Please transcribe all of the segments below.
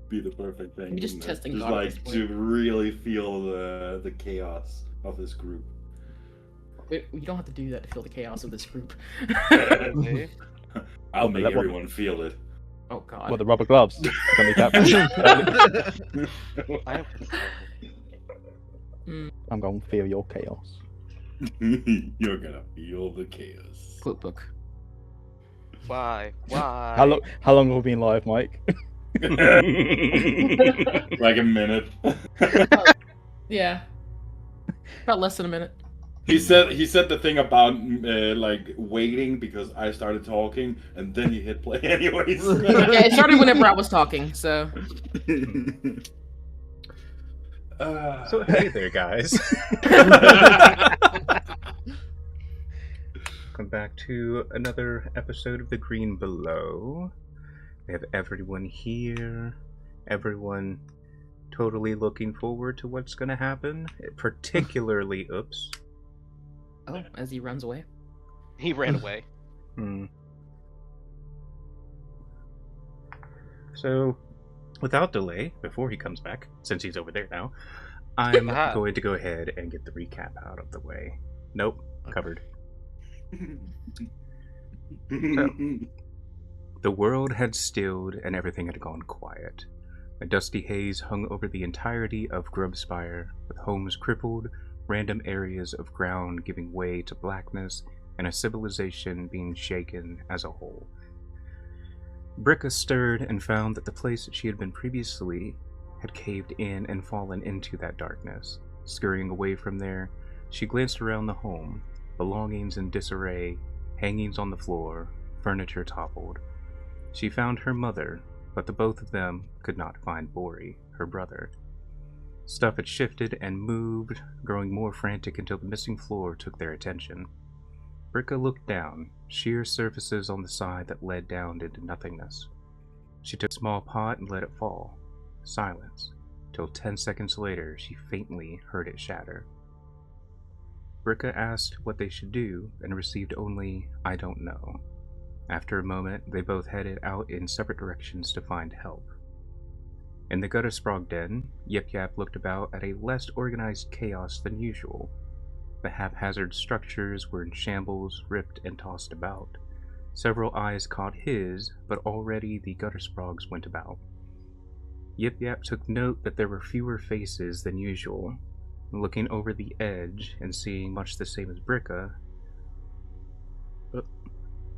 be the perfect thing. I'm just testing just God at like this point. to really feel the chaos of this group. We don't have to do that to feel the chaos of this group. I'll make everyone feel it. Oh God. What, the rubber gloves? I'm going to feel your chaos. You're gonna feel the chaos. Quote book. Why? How long have we been live, Mike? Like a minute. Yeah. About less than a minute. He said the thing about like waiting because I started talking, and then he hit play anyways. Yeah, it started whenever I was talking, so. So hey there, guys. Welcome back to another episode of The Green Below. We have everyone here. Everyone totally looking forward to what's going to happen. Particularly, oops. Oh, as he runs away. He ran away. So, without delay, before he comes back, since he's over there now, I'm going to go ahead and get the recap out of the way. Nope, covered. So, the world had stilled and everything had gone quiet. A dusty haze hung over the entirety of Grubspire, with homes crippled, random areas of ground giving way to blackness, and a civilization being shaken as a whole. Bricka stirred and found that the place that she had been previously had caved in and fallen into that darkness. Scurrying away from there, she glanced around the home, belongings in disarray, hangings on the floor, furniture toppled. She found her mother, but the both of them could not find Bori, her brother. Stuff had shifted and moved, growing more frantic until the missing floor took their attention. Bricka looked down, sheer surfaces on the side that led down into nothingness. She took a small pot and let it fall. Silence, till 10 seconds later she faintly heard it shatter. Bricka asked what they should do and received only, "I don't know." After a moment, they both headed out in separate directions to find help. In the gutter sprog den, Yip Yap looked about at a less organized chaos than usual. The haphazard structures were in shambles, ripped and tossed about. Several eyes caught his, but already the gutter sprogs went about. Yip Yap took note that there were fewer faces than usual. Looking over the edge and seeing much the same as Bricka,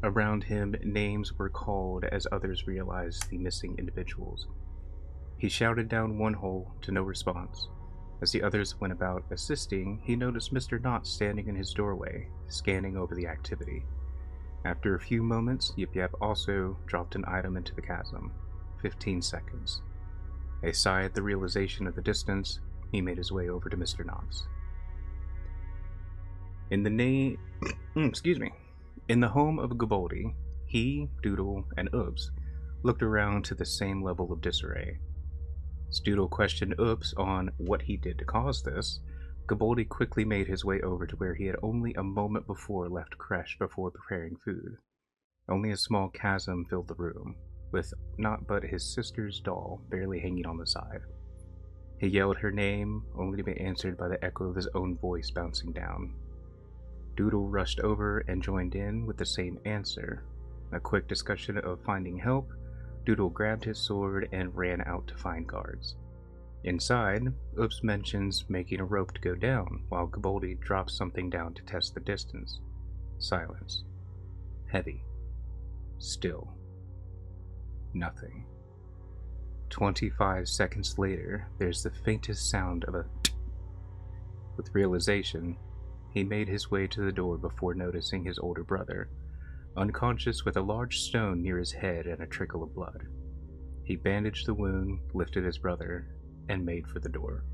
around him names were called as others realized the missing individuals. He shouted down one hole to no response. As the others went about assisting, he noticed Mr. Knott standing in his doorway, scanning over the activity. After a few moments, Yip Yap also dropped an item into the chasm. 15 seconds. A sigh at the realization of the distance, he made his way over to Mr. Knott's. In the In the home of Gaboldi, he, Doodle, and Oops looked around to the same level of disarray. As Doodle questioned Oops on what he did to cause this, Gaboldi quickly made his way over to where he had only a moment before left Kresh before preparing food. Only a small chasm filled the room, with naught but his sister's doll barely hanging on the side. He yelled her name, only to be answered by the echo of his own voice bouncing down. Doodle rushed over and joined in with the same answer. A quick discussion of finding help, Doodle grabbed his sword and ran out to find guards. Inside, Oops mentions making a rope to go down, while Gaboldi drops something down to test the distance. Silence. Heavy. Still. Nothing. 25 seconds later, there's the faintest sound of a With realization, he made his way to the door before noticing his older brother, unconscious with a large stone near his head and a trickle of blood. He bandaged the wound, lifted his brother, and made for the door.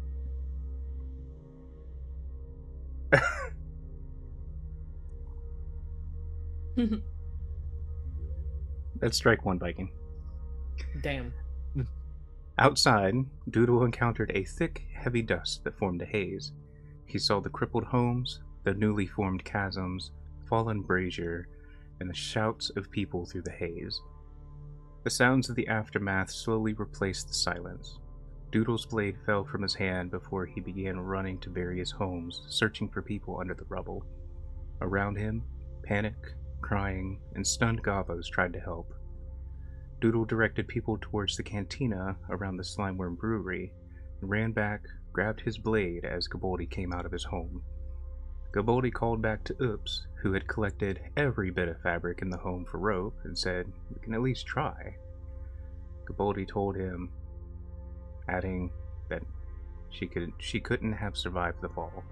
That's strike one, Viking. Damn. Outside, Doodle encountered a thick, heavy dust that formed a haze. He saw the crippled homes, the newly formed chasms, fallen brazier, and the shouts of people through the haze. The sounds of the aftermath slowly replaced the silence. Doodle's blade fell from his hand before he began running to various homes, searching for people under the rubble. Around him, panic, crying, and stunned Gavos tried to help. Doodle directed people towards the cantina around the Slimeworm Brewery, and ran back, grabbed his blade as Gaboldi came out of his home. Gaboldi called back to Oops, who had collected every bit of fabric in the home for rope, and said, "We can at least try." Gaboldi told him, adding that she couldn't have survived the fall.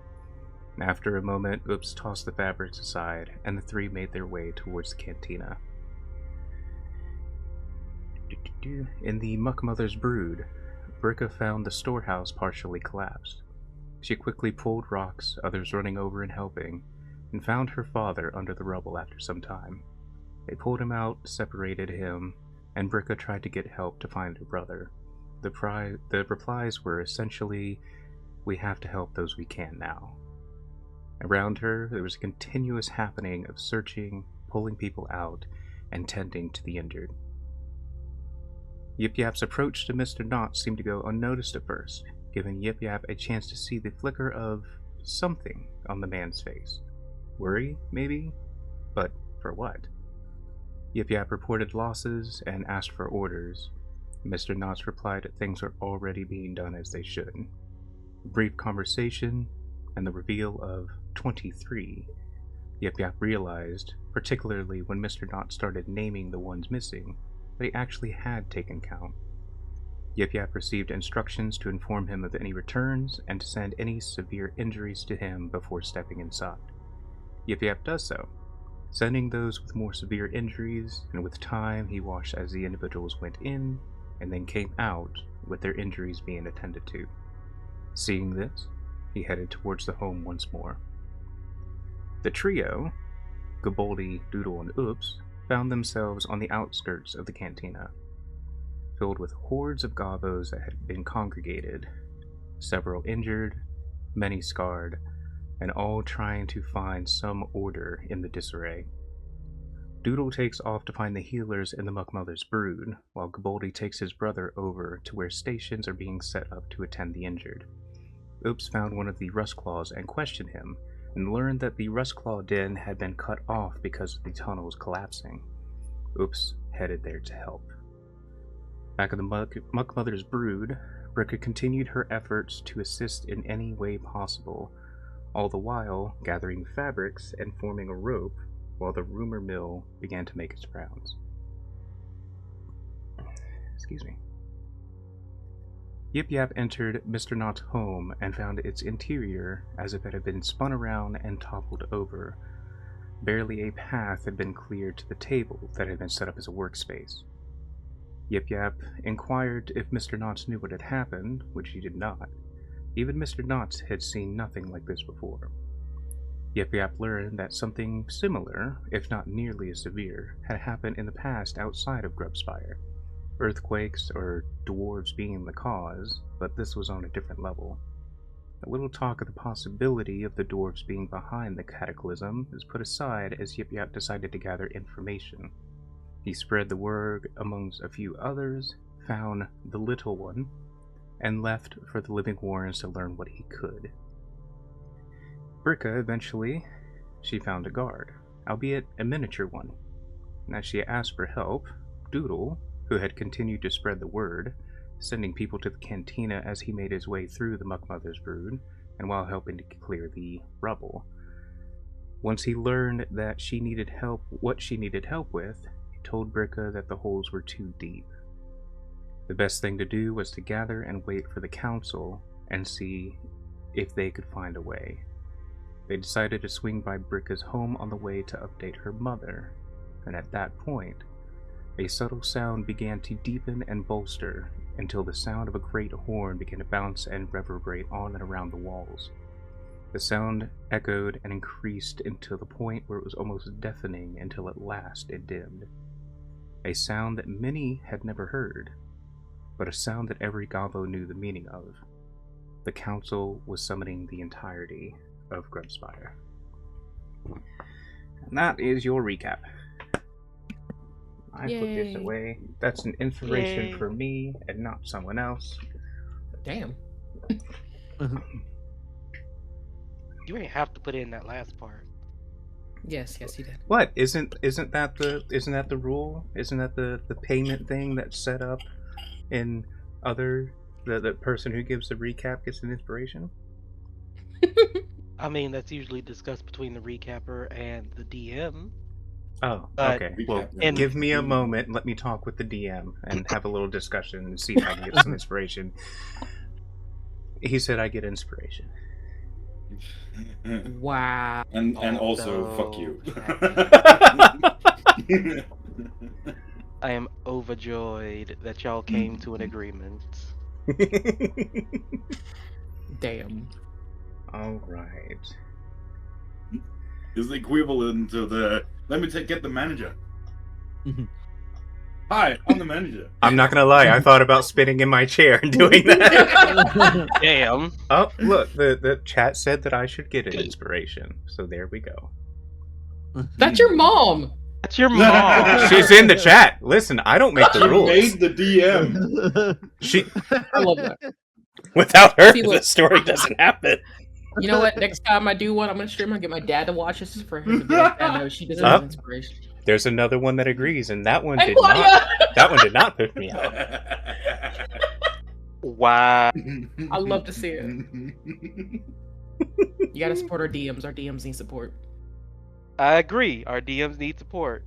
After a moment, Oops tossed the fabrics aside, and the three made their way towards the cantina. In the Muckmother's brood, Bricka found the storehouse partially collapsed. She quickly pulled rocks, others running over and helping, and found her father under the rubble after some time. They pulled him out, separated him, and Bricka tried to get help to find her brother. The replies were essentially, "We have to help those we can now." Around her, there was a continuous happening of searching, pulling people out, and tending to the injured. Yip Yap's approach to Mr. Knott seemed to go unnoticed at first, giving Yip Yap a chance to see the flicker of something on the man's face. Worry, maybe? But for what? Yip Yap reported losses and asked for orders. Mr. Knotts replied that things were already being done as they should. A brief conversation, and the reveal of 23. Yip Yap realized, particularly when Mr. Knott started naming the ones missing, that he actually had taken count. Yip Yap received instructions to inform him of any returns and to send any severe injuries to him before stepping inside. Yip Yap does so, sending those with more severe injuries, and with time he watched as the individuals went in and then came out with their injuries being attended to. Seeing this, he headed towards the home once more. The trio, Gaboldi, Doodle, and Oops, found themselves on the outskirts of the cantina, filled with hordes of Gavos that had been congregated, several injured, many scarred, and all trying to find some order in the disarray. Doodle takes off to find the healers in the Muckmother's brood, while Gaboldi takes his brother over to where stations are being set up to attend the injured. Oops found one of the Rustclaws and questioned him, and learned that the Rustclaw den had been cut off because of the tunnels collapsing. Oops headed there to help. Back in the Muckmother's brood, Bricka continued her efforts to assist in any way possible, all the while gathering fabrics and forming a rope while the rumor mill began to make its rounds. Excuse me. Yip Yap entered Mr. Knott's home and found its interior as if it had been spun around and toppled over. Barely a path had been cleared to the table that had been set up as a workspace. Yip Yap inquired if Mr. Knotts knew what had happened, which he did not. Even Mr. Knotts had seen nothing like this before. Yip Yap learned that something similar, if not nearly as severe, had happened in the past outside of Grubspire. Earthquakes or dwarves being the cause, but this was on a different level. A little talk of the possibility of the dwarves being behind the cataclysm is put aside as Yip Yap decided to gather information. He spread the word amongst a few others, found the little one, and left for the Living Warrens to learn what he could. Bricka, eventually, she found a guard, albeit a miniature one. And as she asked for help, Doodle, who had continued to spread the word, sending people to the cantina as he made his way through the Muckmother's brood, and while helping to clear the rubble. Once he learned that she needed help with, he told Bricka that the holes were too deep. The best thing to do was to gather and wait for the council and see if they could find a way. They decided to swing by Bricka's home on the way to update her mother, and at that point, a subtle sound began to deepen and bolster until the sound of a great horn began to bounce and reverberate on and around the walls. The sound echoed and increased until the point where it was almost deafening until at last it dimmed. A sound that many had never heard, but a sound that every Gavo knew the meaning of. The council was summoning the entirety of Grubspire. And that is your recap. I put this Yay. away. That's an inspiration Yay. for me and not someone else. Damn. You ain't have to put in that last part. Yes, you did. What? Isn't that the rule? Isn't that the payment thing that's set up in other the person who gives the recap gets an inspiration? I mean, that's usually discussed between the recapper and the DM. Oh, But- okay. Recap Well, and- give me a moment. Let me talk with the DM and have a little discussion and see if I can get some inspiration. He said I get inspiration. Wow. and Oh, also, no. fuck you. I am overjoyed that y'all came to an agreement. Damn. All right. Is the equivalent to the let me get the manager. Mhm. Hi, I'm the manager. I'm not gonna lie. I thought about spinning in my chair and doing that. Damn. Oh, look, the chat said that I should get an inspiration. So there we go. That's your mom. That's your mom. She's in the chat. Listen, I don't make the You rules. made the DM. She, I love that. without her, See the what- story doesn't happen. You know what? Next time I do one, I'm gonna stream. I'll get my dad to watch this for him to be like, I know she deserves Up. inspiration. There's another one that agrees, and that one Hey, did not. Claudia! That one did not pick me out. Wow. I love to see it. You gotta support our DMs. Our DMs need support. I agree. Our DMs need support.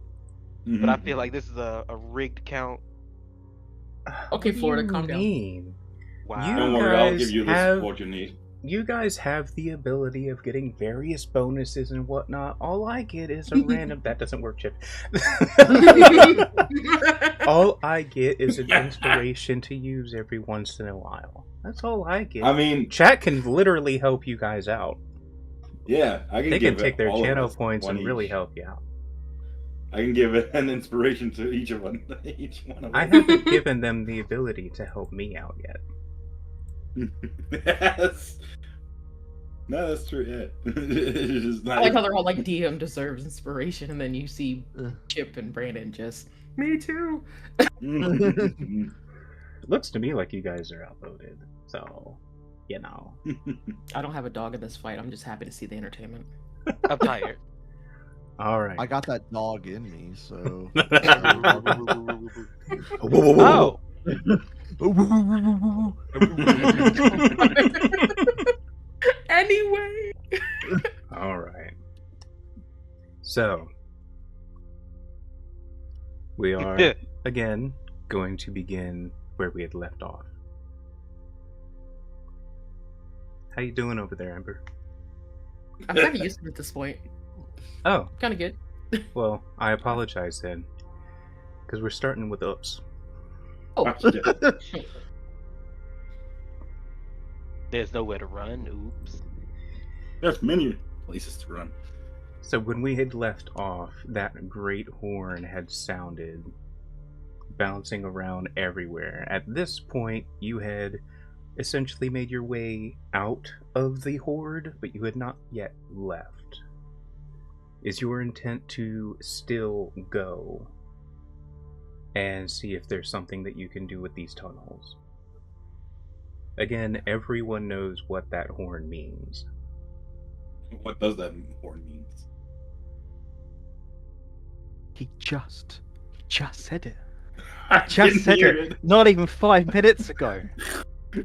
But I Mhm. feel like this is a rigged count. Okay, What do Florida, you calm down. mean? Wow. Don't worry, I'll guys give you the have- support you need. You guys have the ability of getting various bonuses and whatnot. All I get is a random. That doesn't work, Chip. All I get is an inspiration to use every once in a while. That's all I get. I mean, Chat can literally help you guys out. yeah, I can They give can take their all of channel us points one and really each. help you out. I can give an inspiration to each of them. Each one of I them. haven't given them the ability to help me out yet. Yes. No, that's true. Yeah. It's just I not. like how they're all like DM deserves inspiration, and then you see Chip and Brandon just me too. It looks to me like you guys are outvoted. So, you know. I don't have a dog in this fight. I'm just happy to see the entertainment. I'm tired. All right. I got that dog in me, so. Oh. Anyway. All right. So, we are again going to begin where we had left off. How you doing over there, Amber? I'm kind of used to it at this point. Oh, Kind of good. well, I apologize then, because we're starting with ups. Oh, There's nowhere to run. Oops. There's many places to run. So when we had left off, that great horn had sounded, bouncing around everywhere. At this point, you had essentially made your way out of the horde, but you had not yet left. Is your intent to still go and see if there's something that you can do with these tunnels? Again, everyone knows what that horn means. What does that horn mean? He just said it. I Just didn't said hear it. Not even 5 minutes ago.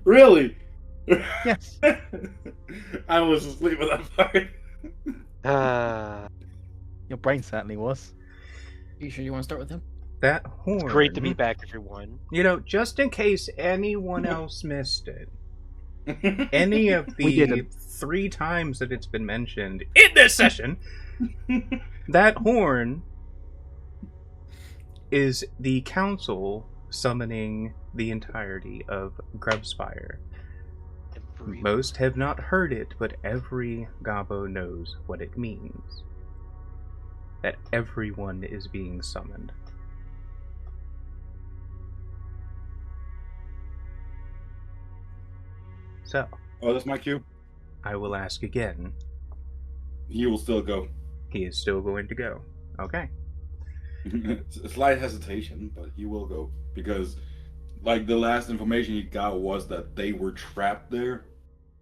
Really? Yes. I was asleep at that part. Your brain certainly was. you sure you want to start with him? That horn. Great to be back, everyone. You know, just in case anyone else missed it, any of We the didn't. 3 times that it's been mentioned in this session, that horn is the council summoning the entirety of Grubspire. Everyone. Most have not heard it, but every Gobbo knows what it means. That everyone is being summoned. So, Oh, that's my cue. I will ask again. He will still go. He is still going to go. Okay. Slight hesitation, but he will go because, like, the last information he got was that they were trapped there,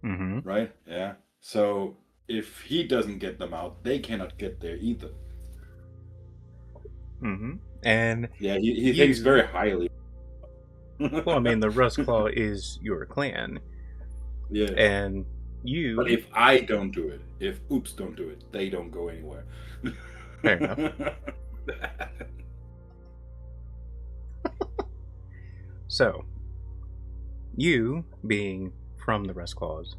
Mm-hmm. right? Yeah. So if he doesn't get them out, they cannot get there either. Mm-hmm. And Yeah, he thinks you- very highly. well, I mean, the Rustclaw is your clan, yeah. and you. But if I don't do it, if Oops don't do it, they don't go anywhere. Fair enough. So, you being from the Rustclaws,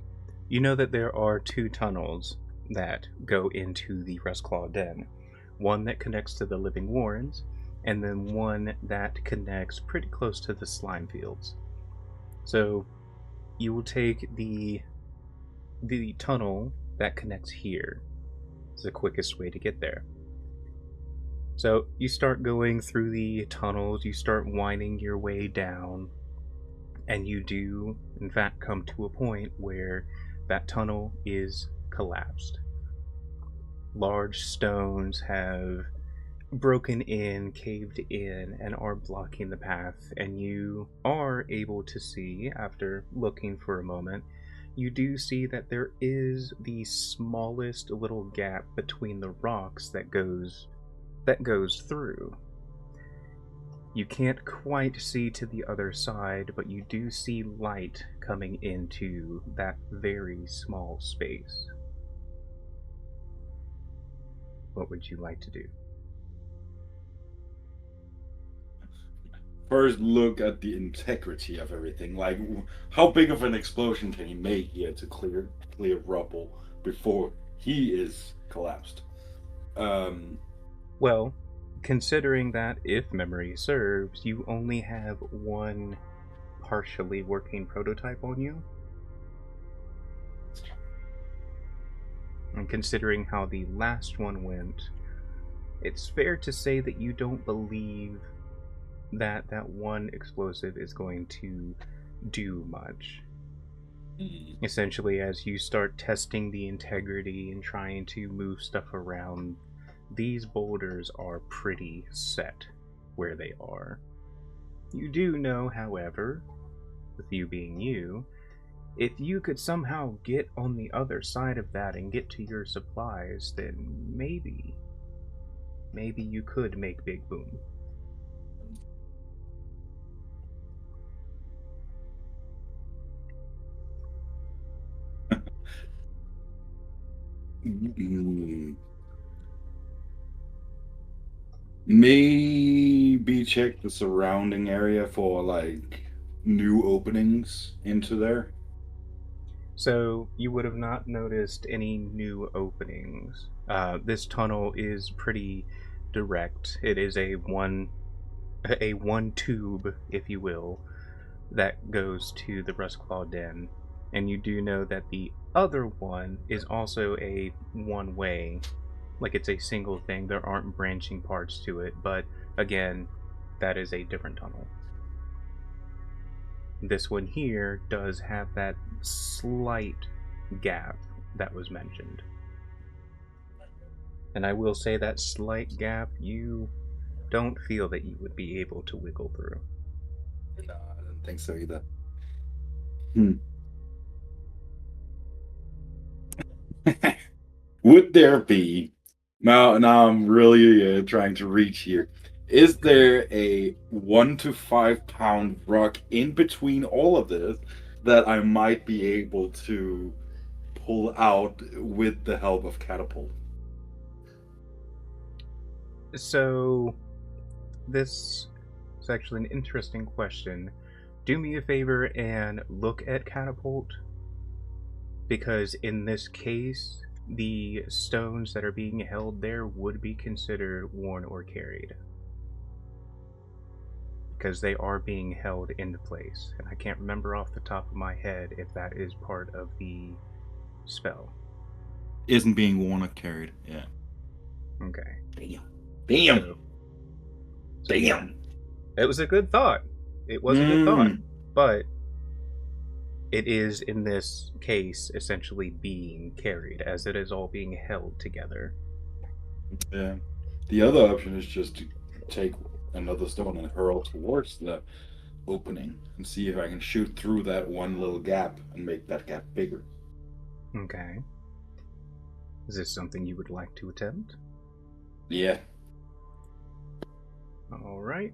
you know that there are 2 tunnels that go into the Rustclaw Den. One that connects to the Living Warrens, and then one that connects pretty close to the Slime Fields. So, you will take the tunnel that connects here. It's the quickest way to get there. So you start going through the tunnels, you start winding your way down, and you do, in fact, come to a point where that tunnel is collapsed. Large stones have broken in, caved in, and are blocking the path, and you are able to see, after looking for a moment, you do see that there is the smallest little gap between the rocks that goes through. You can't quite see to the other side, but you do see light coming into that very small space. What would you like to do? First, look at the integrity of everything. Like, how big of an explosion can he make here to clear rubble before he is collapsed? Well, considering that, if memory serves, you only have one partially working prototype on you. And considering how the last one went, it's fair to say that you don't believe that one explosive is going to do much. Essentially, as you start testing the integrity and trying to move stuff around, these boulders are pretty set where they are. You do know, however, with you being you, if you could somehow get on the other side of that and get to your supplies, then maybe you could make Big Boom. Maybe check the surrounding area for like new openings into there. So you would have not noticed any new openings. This tunnel is pretty direct. It is a one tube, if you will, that goes to the Rustclaw Den, and you do know that the other one is also a one way, like it's a single thing. There aren't branching parts to it, but again, that is a different tunnel. This one here does have that slight gap that was mentioned. And I will say that slight gap, you don't feel that you would be able to wiggle through. No, I don't think so either. Would there be now I'm really trying to reach here. Is there a 1 to 5 pound rock in between all of this that I might be able to pull out with the help of catapult? So, this is actually an interesting question. Do me a favor and look at catapult, because in this case, the stones that are being held there would be considered worn or carried, because they are being held into place, and I can't remember off the top of my head if that is part of the spell. Isn't being worn or carried. Yeah. Okay. Damn. So yeah, it was a good thought. It was a good thought, but it is, in this case, essentially being carried, as it is all being held together. Yeah. The other option is just to take another stone and hurl towards the opening and see if I can shoot through that one little gap and make that gap bigger. Okay. Is this something you would like to attempt? Yeah. Alright.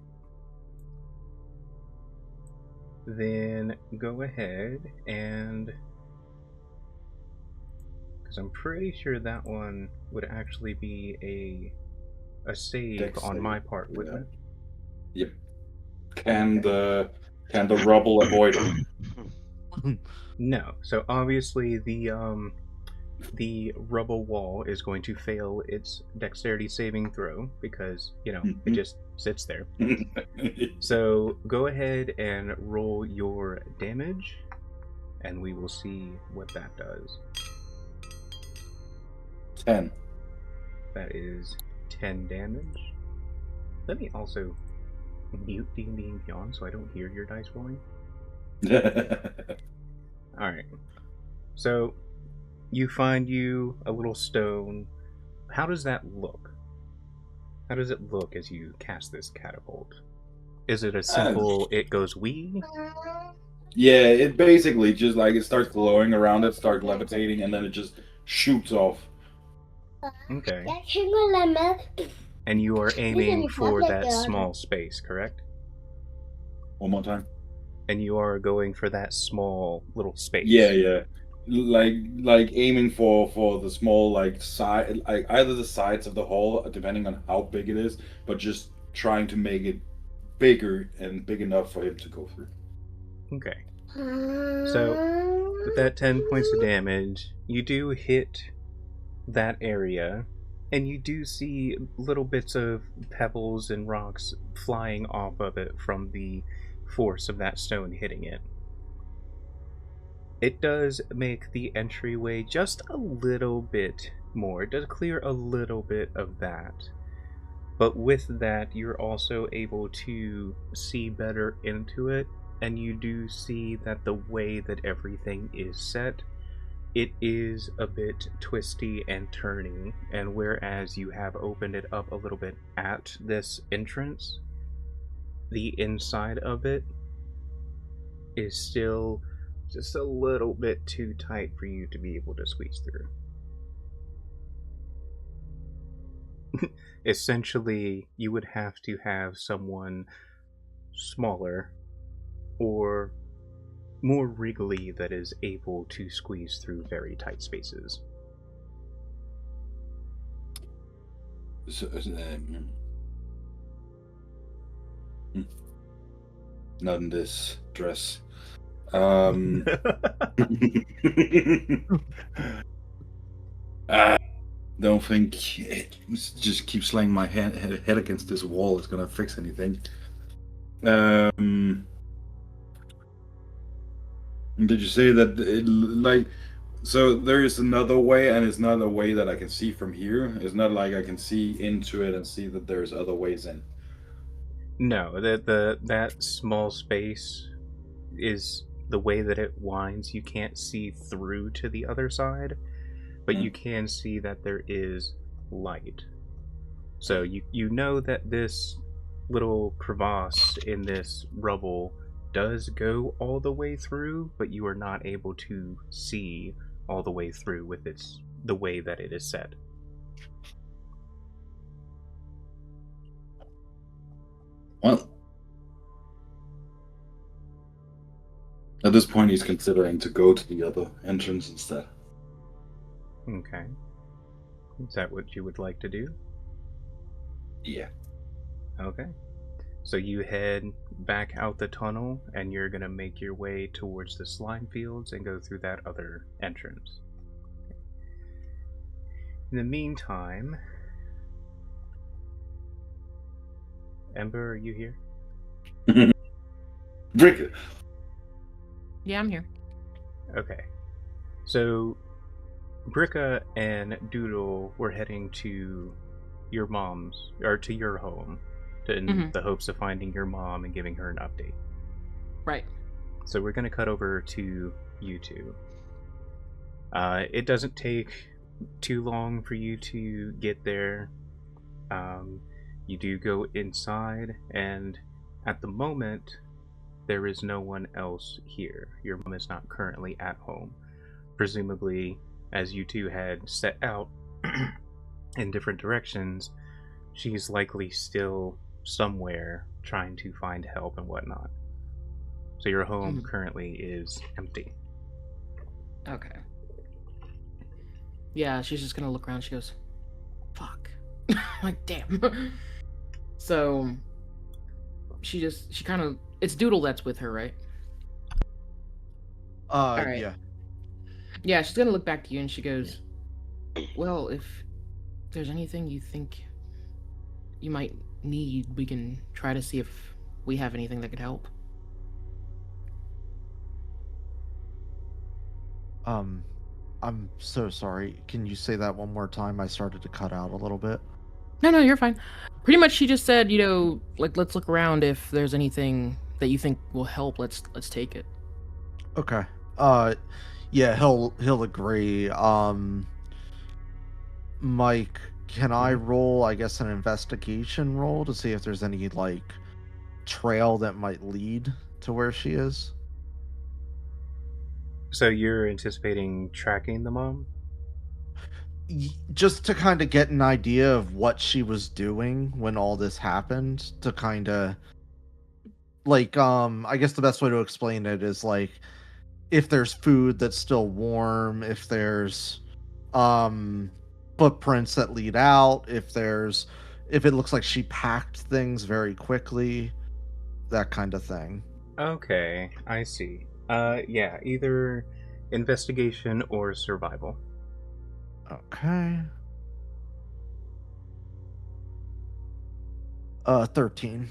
Then go ahead and... because I'm pretty sure that one would actually be a save Dex on save, my part, wouldn't yeah. it? Yep. Can the rubble avoid it? No. So obviously the rubble wall is going to fail its dexterity saving throw because, it just sits there. So go ahead and roll your damage, and we will see what that does. 10. That is 10 damage. Let me also mute D&D and Beyond so I don't hear your dice rolling. Alright. So, you find you a little stone. How does that look? How does it look as you cast this catapult? Is it a simple, it goes wee? Yeah, it basically just like it starts glowing around it, starts levitating, and then it just shoots off. Okay. And you are aiming for that small space, correct? One more time. And you are going for that small little space. Yeah. Like aiming for the small like side, like either the sides of the hole, depending on how big it is, but just trying to make it bigger and big enough for him to go through. Okay. So, with that 10 points of damage, you do hit that area, and you do see little bits of pebbles and rocks flying off of it from the force of that stone hitting it. It does make the entryway just a little bit more. It does clear a little bit of that. But with that, you're also able to see better into it, and you do see that the way that everything is set, it is a bit twisty and turny, and whereas you have opened it up a little bit at this entrance, the inside of it is still just a little bit too tight for you to be able to squeeze through. Essentially, you would have to have someone smaller or more wriggly that is able to squeeze through very tight spaces. So, not in this dress. Don't think just keep slamming my head against this wall is gonna fix anything. Did you say that so there is another way, and it's not a way that I can see from here? It's not like I can see into it and see that there's other ways in. No, that small space is the way that it winds. You can't see through to the other side, but you can see that there is light. So you know that this little crevasse in this rubble does go all the way through, but you are not able to see all the way through with the way that it is set. Well, at this point, he's considering to go to the other entrance instead. Okay. Is that what you would like to do? Yeah. Okay. So you head back out the tunnel, and you're going to make your way towards the slime fields and go through that other entrance. In the meantime, Ember, are you here? Brick. Yeah, I'm here. Okay. So, Bricka and Doodle were heading to your mom's, or to your home, in the hopes of finding your mom and giving her an update. Right. So we're going to cut over to you two. It doesn't take too long for you to get there. You do go inside, and at the moment, there is no one else here. Your mom is not currently at home. Presumably, as you two had set out in different directions, she's likely still somewhere trying to find help and whatnot. So your home currently is empty. Okay. Yeah, she's just gonna look around. She goes, "Fuck." Like, damn. So she kind of, it's Doodle that's with her, right? Alright. Yeah. Yeah, she's gonna look back to you and she goes, "Well, if there's anything you think you might need, we can try to see if we have anything that could help." I'm so sorry. Can you say that one more time? I started to cut out a little bit. No, you're fine. Pretty much, she just said, like, let's look around. If there's anything that you think will help, let's take it. Okay. Yeah, he'll agree. Mike, can I roll, I guess, an investigation roll to see if there's any, like, trail that might lead to where she is? So you're anticipating tracking the mom? Just to kind of get an idea of what she was doing when all this happened, to kind of, like, I guess the best way to explain it is, like, if there's food that's still warm, if there's footprints that lead out, if it looks like she packed things very quickly, that kind of thing. Okay, I see. Yeah, either investigation or survival. Okay. 13.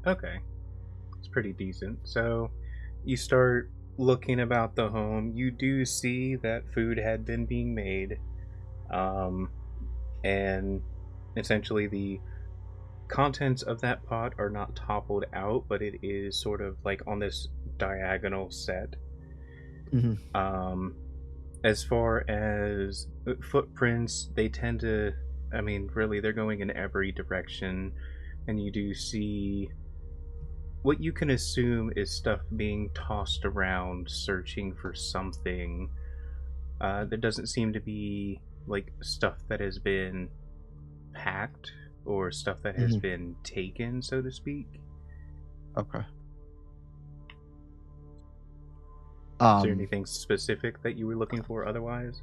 Okay. It's pretty decent. So you start looking about the home. You do see that food had been being made. And essentially the contents of that pot are not toppled out, but it is sort of like on this diagonal set. Mm-hmm. As far as footprints, they tend to, I mean, really, they're going in every direction, and you do see what you can assume is stuff being tossed around, searching for something. There doesn't seem to be, like, stuff that has been packed or stuff that has been taken, so to speak. Okay. Is there anything specific that you were looking for otherwise?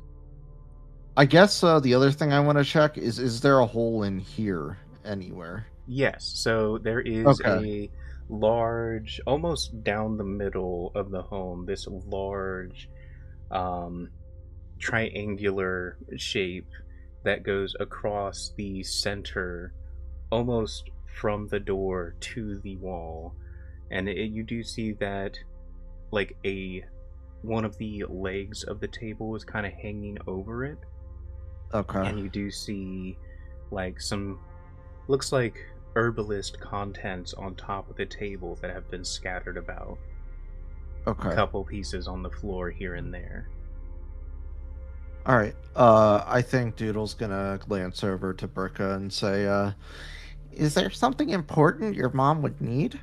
I guess the other thing I want to check is there a hole in here anywhere? Yes, so there is a large, almost down the middle of the home, this large triangular shape that goes across the center, almost from the door to the wall. And you do see that, like, one of the legs of the table is kind of hanging over it. Okay. And you do see, like, some, looks like herbalist contents on top of the table that have been scattered about. Okay. A couple pieces on the floor here and there. All right. I think Doodle's gonna glance over to Bricka and say, is there something important your mom would need?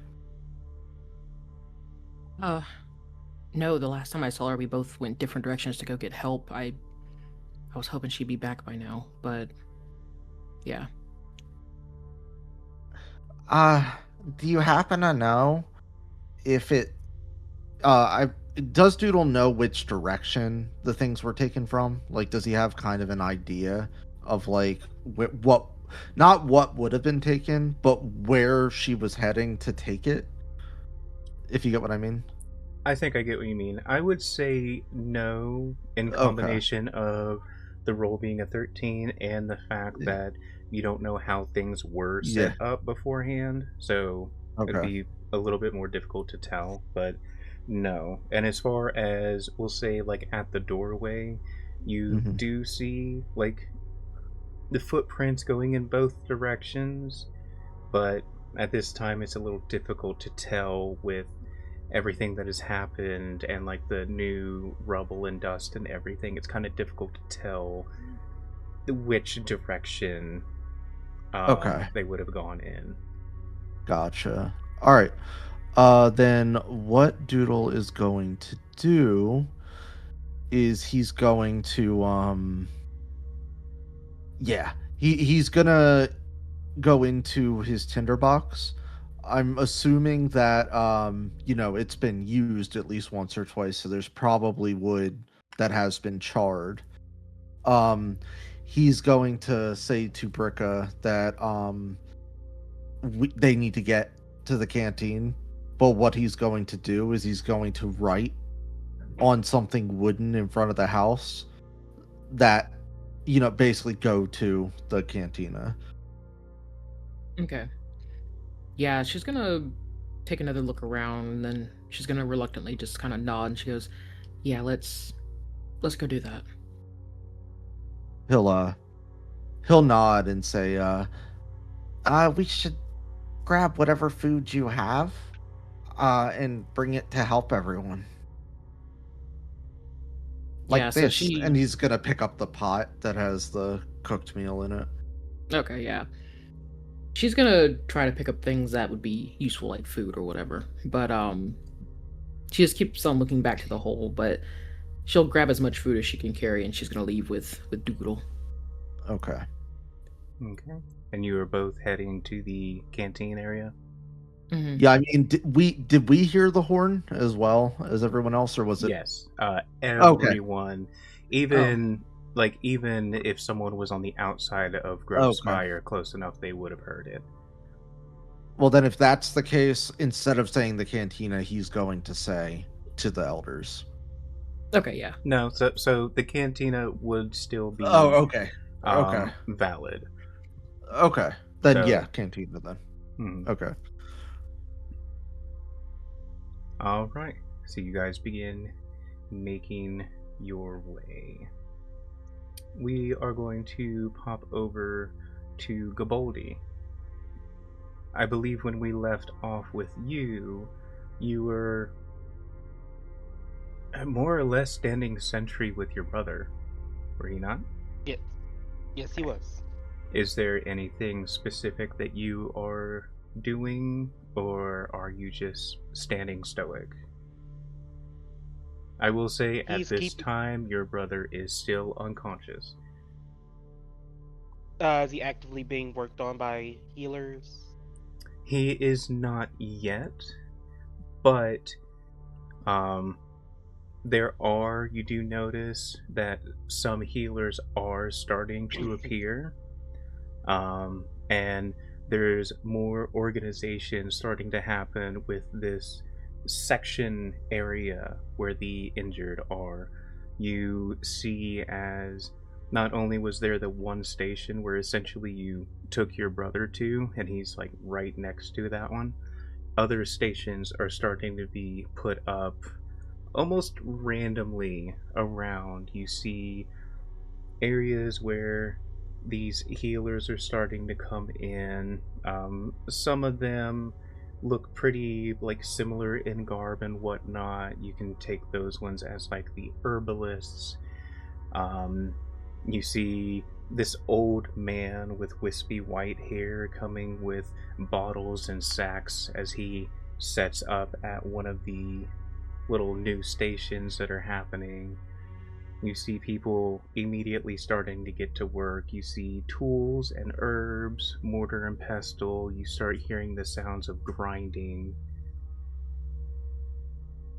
No, the last time I saw her, we both went different directions to go get help. I was hoping she'd be back by now, but yeah. Do you happen to know if does Doodle know which direction the things were taken from? Like, does he have kind of an idea of, like, what, not what would have been taken, but where she was heading to take it? If you get what I mean. I think I get what you mean. I would say no, in combination of the roll being a 13 and the fact that you don't know how things were set up beforehand, so it'd be a little bit more difficult to tell, but no. And as far as, we'll say, like, at the doorway, you do see, like, the footprints going in both directions, but at this time it's a little difficult to tell with everything that has happened and, like, the new rubble and dust and everything. It's kind of difficult to tell which direction Okay. they would have gone in. Gotcha. All right. Then what Doodle is going to do is he's going to yeah, he's gonna go into his tinderbox. I'm assuming that it's been used at least once or twice, so there's probably wood that has been charred. Um he's going to say to Bricka that they need to get to the canteen, but what he's going to do is he's going to write on something wooden in front of the house that basically go to the cantina. Okay. Yeah, she's gonna take another look around, and then she's gonna reluctantly just kind of nod, and she goes, "Yeah, let's go do that." He'll nod and say, we should grab whatever food you have, and bring it to help everyone. Like Yeah, so this. she. And he's gonna pick up the pot that has the cooked meal in it. Okay, yeah. She's gonna try to pick up things that would be useful, like food or whatever. But she just keeps on looking back to the hole. But she'll grab as much food as she can carry, and she's gonna leave with Doodle. Okay. Okay. And you are both heading to the canteen area? Mm-hmm. Yeah, I mean, did we hear the horn as well as everyone else, or was it? Yes. Everyone, even if someone was on the outside of Grove Spire close enough, they would have heard it. Well, then if that's the case, instead of saying the cantina, he's going to say to the elders. Okay, yeah. No, so the cantina would still be okay. valid. Okay. Then So- yeah, cantina then. Okay. All right. So you guys begin making your way. We are going to pop over to Gaboldi. I believe when we left off with you, you were more or less standing sentry with your brother, were you not? Yes, he was. Is there anything specific that you are doing, or are you just standing stoic? I will say at this time, your brother is still unconscious. Is he actively being worked on by healers? He is not yet, but you do notice that some healers are starting to appear, and there's more organization starting to happen with this section area where the injured are. You see, as not only was there the one station where essentially you took your brother to, and he's like right next to that one, other stations are starting to be put up almost randomly around. You see areas where these healers are starting to come in. Some of them look pretty like similar in garb and whatnot. You can take those ones as like the herbalists. You see this old man with wispy white hair coming with bottles and sacks as he sets up at one of the little new stations that are happening. You see people immediately starting to get to work. You see tools and herbs, mortar and pestle. You start hearing the sounds of grinding.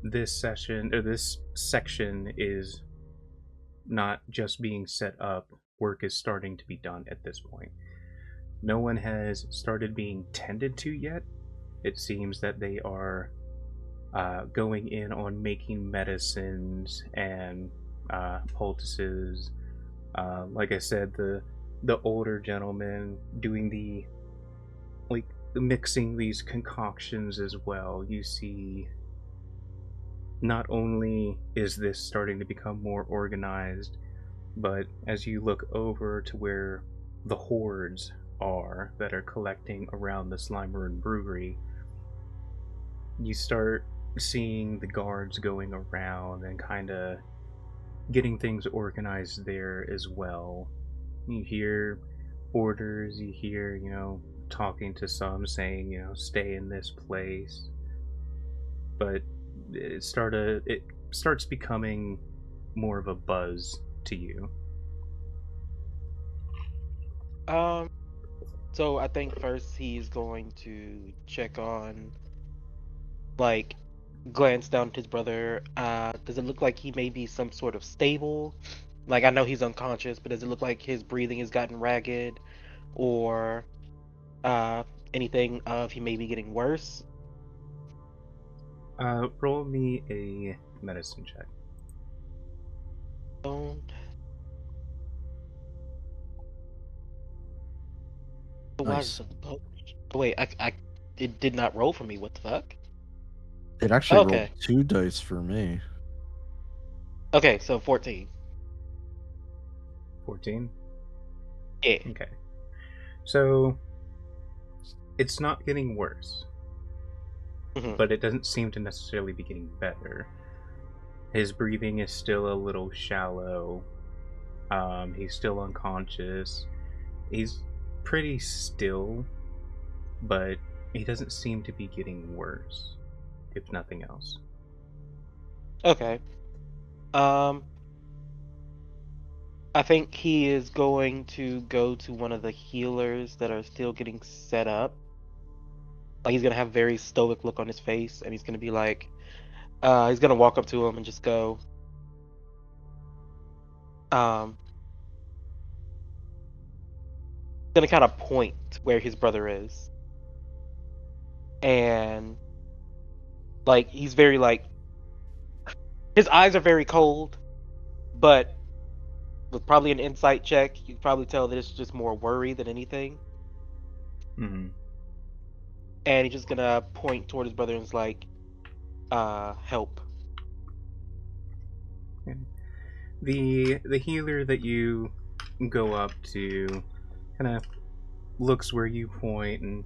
This section is not just being set up. Work is starting to be done at this point. No one has started being tended to yet. It seems that they are going in on making medicines and poultices. Like I said, the older gentleman doing the mixing these concoctions as well. You see, not only is this starting to become more organized, but as you look over to where the hordes are that are collecting around the Slimerin Brewery, you start seeing the guards going around and kind of getting things organized there as well. You hear orders. You hear, talking to some saying, stay in this place. But it starts becoming more of a buzz to you. So I think first he's going to check on, like, glance down at his brother. Does it look like he may be some sort of stable? Like, I know he's unconscious, but does it look like his breathing has gotten ragged, or anything of he may be getting worse? Roll me a medicine check. Don't. Why is Nice. it? Oh, wait, it did not roll for me. What the fuck? It actually rolled Okay. 2 dice for me. Okay, so 14. 14? Yeah. Okay. So, it's not getting worse, Mhm. but it doesn't seem to necessarily be getting better. His breathing is still a little shallow. He's still unconscious. He's pretty still, but he doesn't seem to be getting worse, if nothing else. Okay. I think he is going to go to one of the healers that are still getting set up. Like, he's gonna have a very stoic look on his face, and he's gonna be like, he's gonna walk up to him and just go, gonna kind of point where his brother is, and like he's very like, his eyes are very cold, but with probably an insight check, you can probably tell that it's just more worry than anything. Mm-hmm. And he's just gonna point toward his brother and is like, help. The healer that you go up to kind of looks where you point, and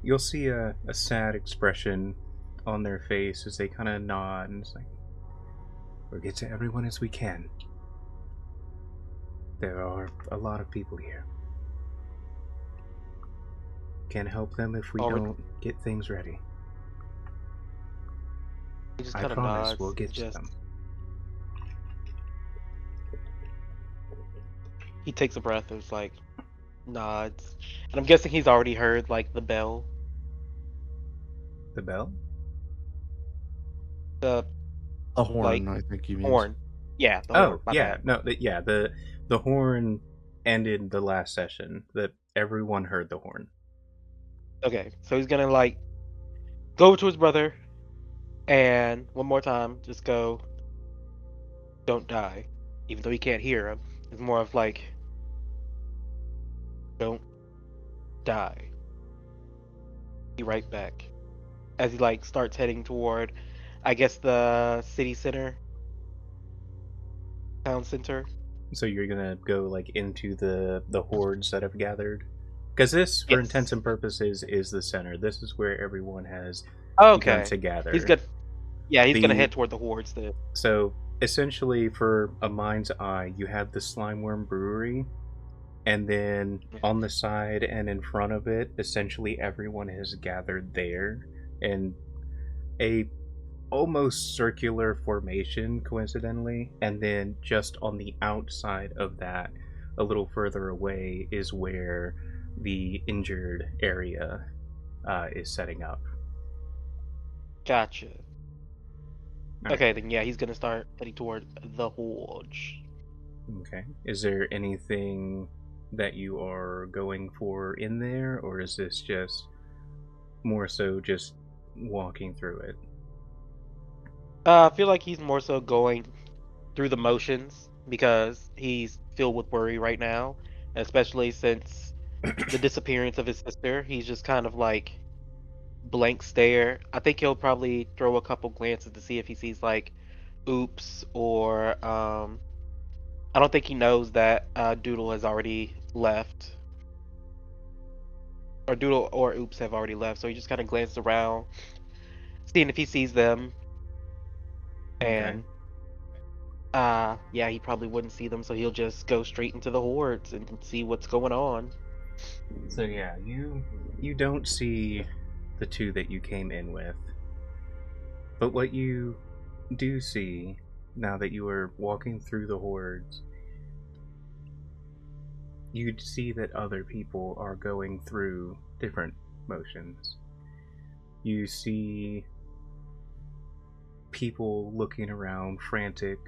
you'll see a sad expression on their face as they kind of nod and it's like, we'll get to everyone as we can. There are a lot of people here. Can't help them if we Already- don't get things ready. He just I kind of promise nods. we'll get and to them. He takes a breath and is like, nods. And I'm guessing he's already heard like the bell. The bell? The A horn, like I think you mean. horn. Yeah, the Oh, horn. My yeah. bad. No, the horn ended the last session. That everyone heard the horn. Okay, so he's gonna like go over to his brother and one more time just go, don't die. Even though he can't hear him. It's more of like, don't die. Be right back. As he like starts heading toward, I guess, the city center, town center. So you're gonna go like into the hordes that have gathered, because this, for Yes. intents and purposes, is the center. This is where everyone has begun Okay. to gather. He's good. Yeah, he's gonna The- head toward the hordes then. So essentially, for a mind's eye, you have the Slimeworm Brewery, and then on the side and in front of it, essentially everyone has gathered there in a almost circular formation, coincidentally, and then just on the outside of that, a little further away, is where the injured area is setting up. Gotcha. Alright. Okay, then yeah, he's gonna start heading toward the hordes. Okay. Is there anything that you are going for in there, or is this just more so just walking through it? I feel like he's more so going through the motions because he's filled with worry right now, especially since the disappearance of his sister. He's just kind of like blank stare. I think he'll probably throw a couple glances to see if he sees like Oops or I don't think he knows that Doodle has already left. Or Doodle or Oops have already left, so he just kind of glances around, seeing if he sees them. And Yeah, he probably wouldn't see them, so he'll just go straight into the hordes and see what's going on. So yeah, you don't see the two that you came in with. But what you do see now that you are walking through the hordes, you'd see that other people are going through different motions. You see people looking around, frantic,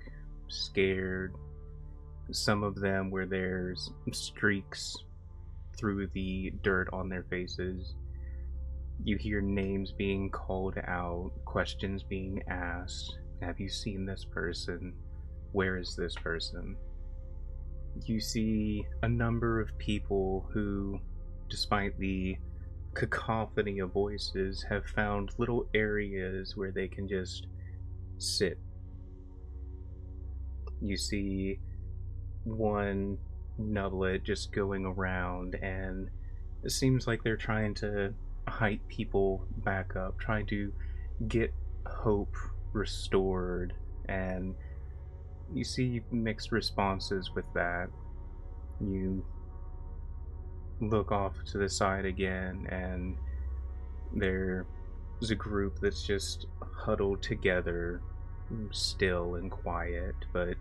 scared. Some of them where there's streaks through the dirt on their faces. You hear names being called out, questions being asked. Have you seen this person? Where is this person? You see a number of people who, despite the cacophony of voices, have found little areas where they can just sit. You see one nublet just going around, and it seems like they're trying to hype people back up, trying to get hope restored, and you see mixed responses with that. You look off to the side again, and there's a group that's just huddled together, still and quiet, but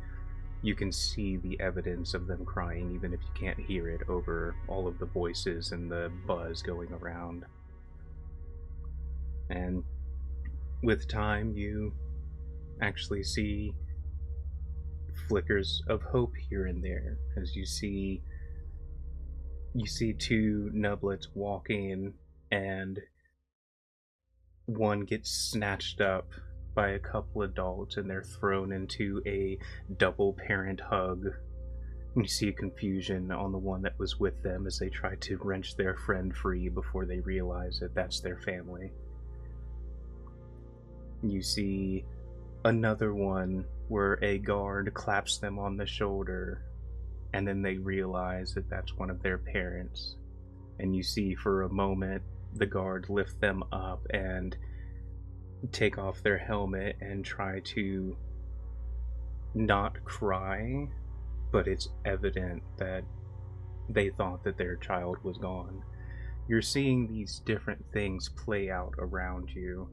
you can see the evidence of them crying even if you can't hear it over all of the voices and the buzz going around. And with time, you actually see flickers of hope here and there as you see two nublets walking, and one gets snatched up by a couple adults and they're thrown into a double parent hug. You see confusion on the one that was with them as they try to wrench their friend free before they realize that that's their family. You see another one where a guard claps them on the shoulder, and then they realize that that's one of their parents. And you see for a moment the guard lift them up and take off their helmet and try to not cry, but it's evident that they thought that their child was gone. You're seeing these different things play out around you,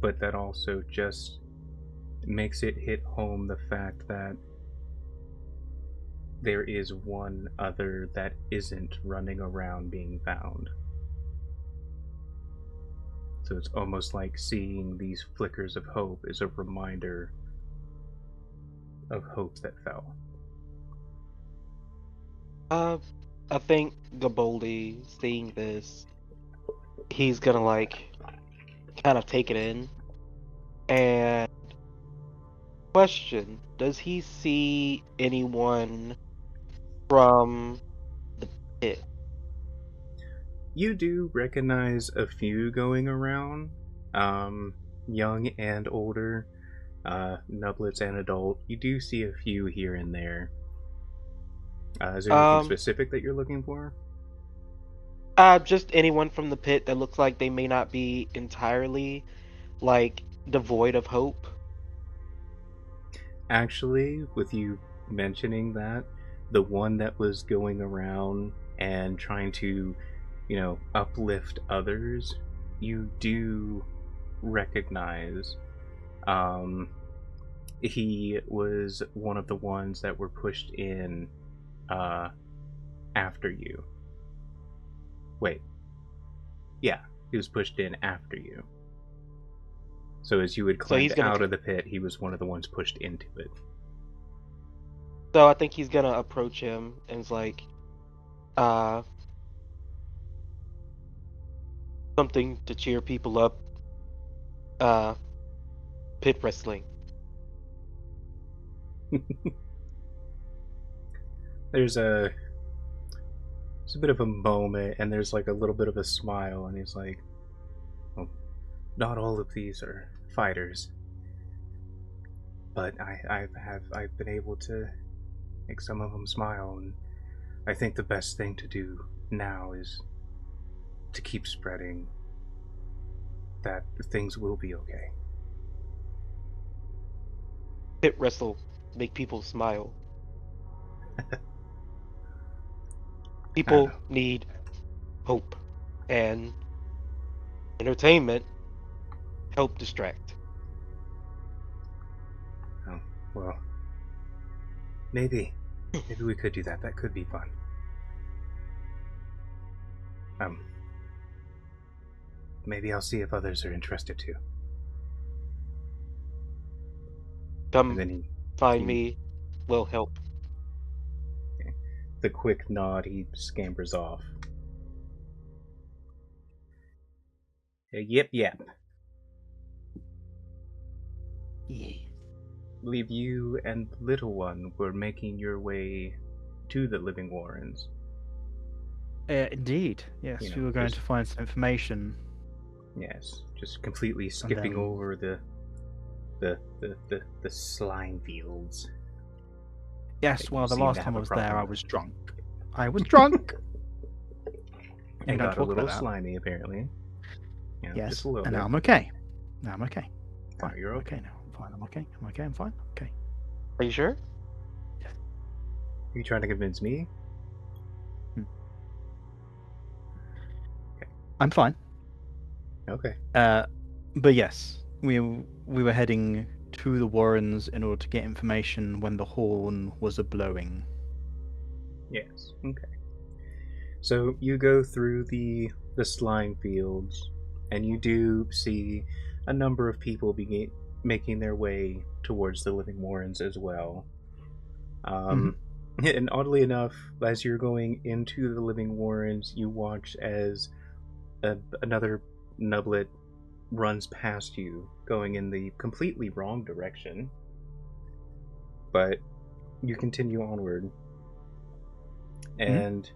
but that also just makes it hit home the fact that there is one other that isn't running around being found. So it's almost like seeing these flickers of hope is a reminder of hope that fell. I think Gaboldi, seeing this, he's gonna like kind of take it in. And question, does he see anyone from the pit? You do recognize a few going around, young and older, nublets and adult. You do see a few here and there. Is there anything specific that you're looking for? Just anyone from the pit that looks like they may not be entirely like devoid of hope. Actually, with you mentioning that, the one that was going around and trying to, uplift others, you do recognize. He was one of the ones that were pushed in after you. Wait. Yeah, he was pushed in after you. So as you had climbed out of the pit, he was one of the ones pushed into it. So I think he's gonna approach him and is like, something to cheer people up. Pit wrestling. There's a bit of a moment, and there's like a little bit of a smile, and he's like, well, not all of these are fighters, but I've been able to make some of them smile, and I think the best thing to do now is to keep spreading that things will be okay. pit wrestle, make people smile. People know. need hope, and entertainment help distract. Oh, well, maybe we could do that. That could be fun. Maybe I'll see if others are interested too. And Come then he find me, will help. the quick nod, he scampers off. Yep. Yeah. Believe you and the little one were making your way to the Living Warrens. Indeed, yes. You know, We were going just- to find some information. Yes, just completely skipping then- over the slime fields. Yes, You well, the seem to last have time a I was there, I problem. was drunk. I was drunk! And don't got a talk little about that. slimy, apparently. Yeah, Yes, just a little and bit. now I'm okay. Now I'm okay. Now Fine. you're I'm okay. now. I'm fine. I'm okay. I'm okay. I'm fine. Okay. Are you sure? Are you trying to convince me? I'm fine. Okay. But yes, we were heading to the Warrens in order to get information when the horn was a blowing. Yes. Okay. So you go through the slime fields, and you do see a number of people making their way towards the Living Warrens as well. And oddly enough, as you're going into the Living Warrens, you watch as another nublet runs past you, going in the completely wrong direction. But you continue onward, and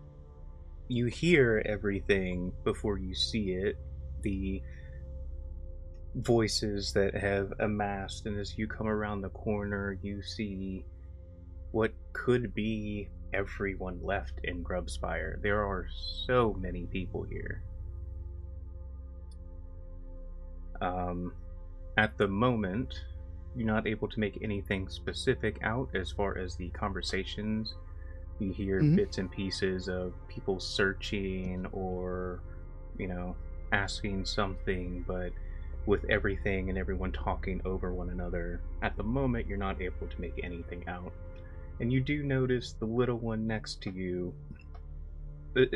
you hear everything before you see it. The voices that have amassed, and as you come around the corner, you see what could be everyone left in Grubspire. There are so many people here. At the moment, you're not able to make anything specific out as far as the conversations. You hear bits and pieces of people searching or, asking something, but with everything and everyone talking over one another, at the moment you're not able to make anything out. And you do notice the little one next to you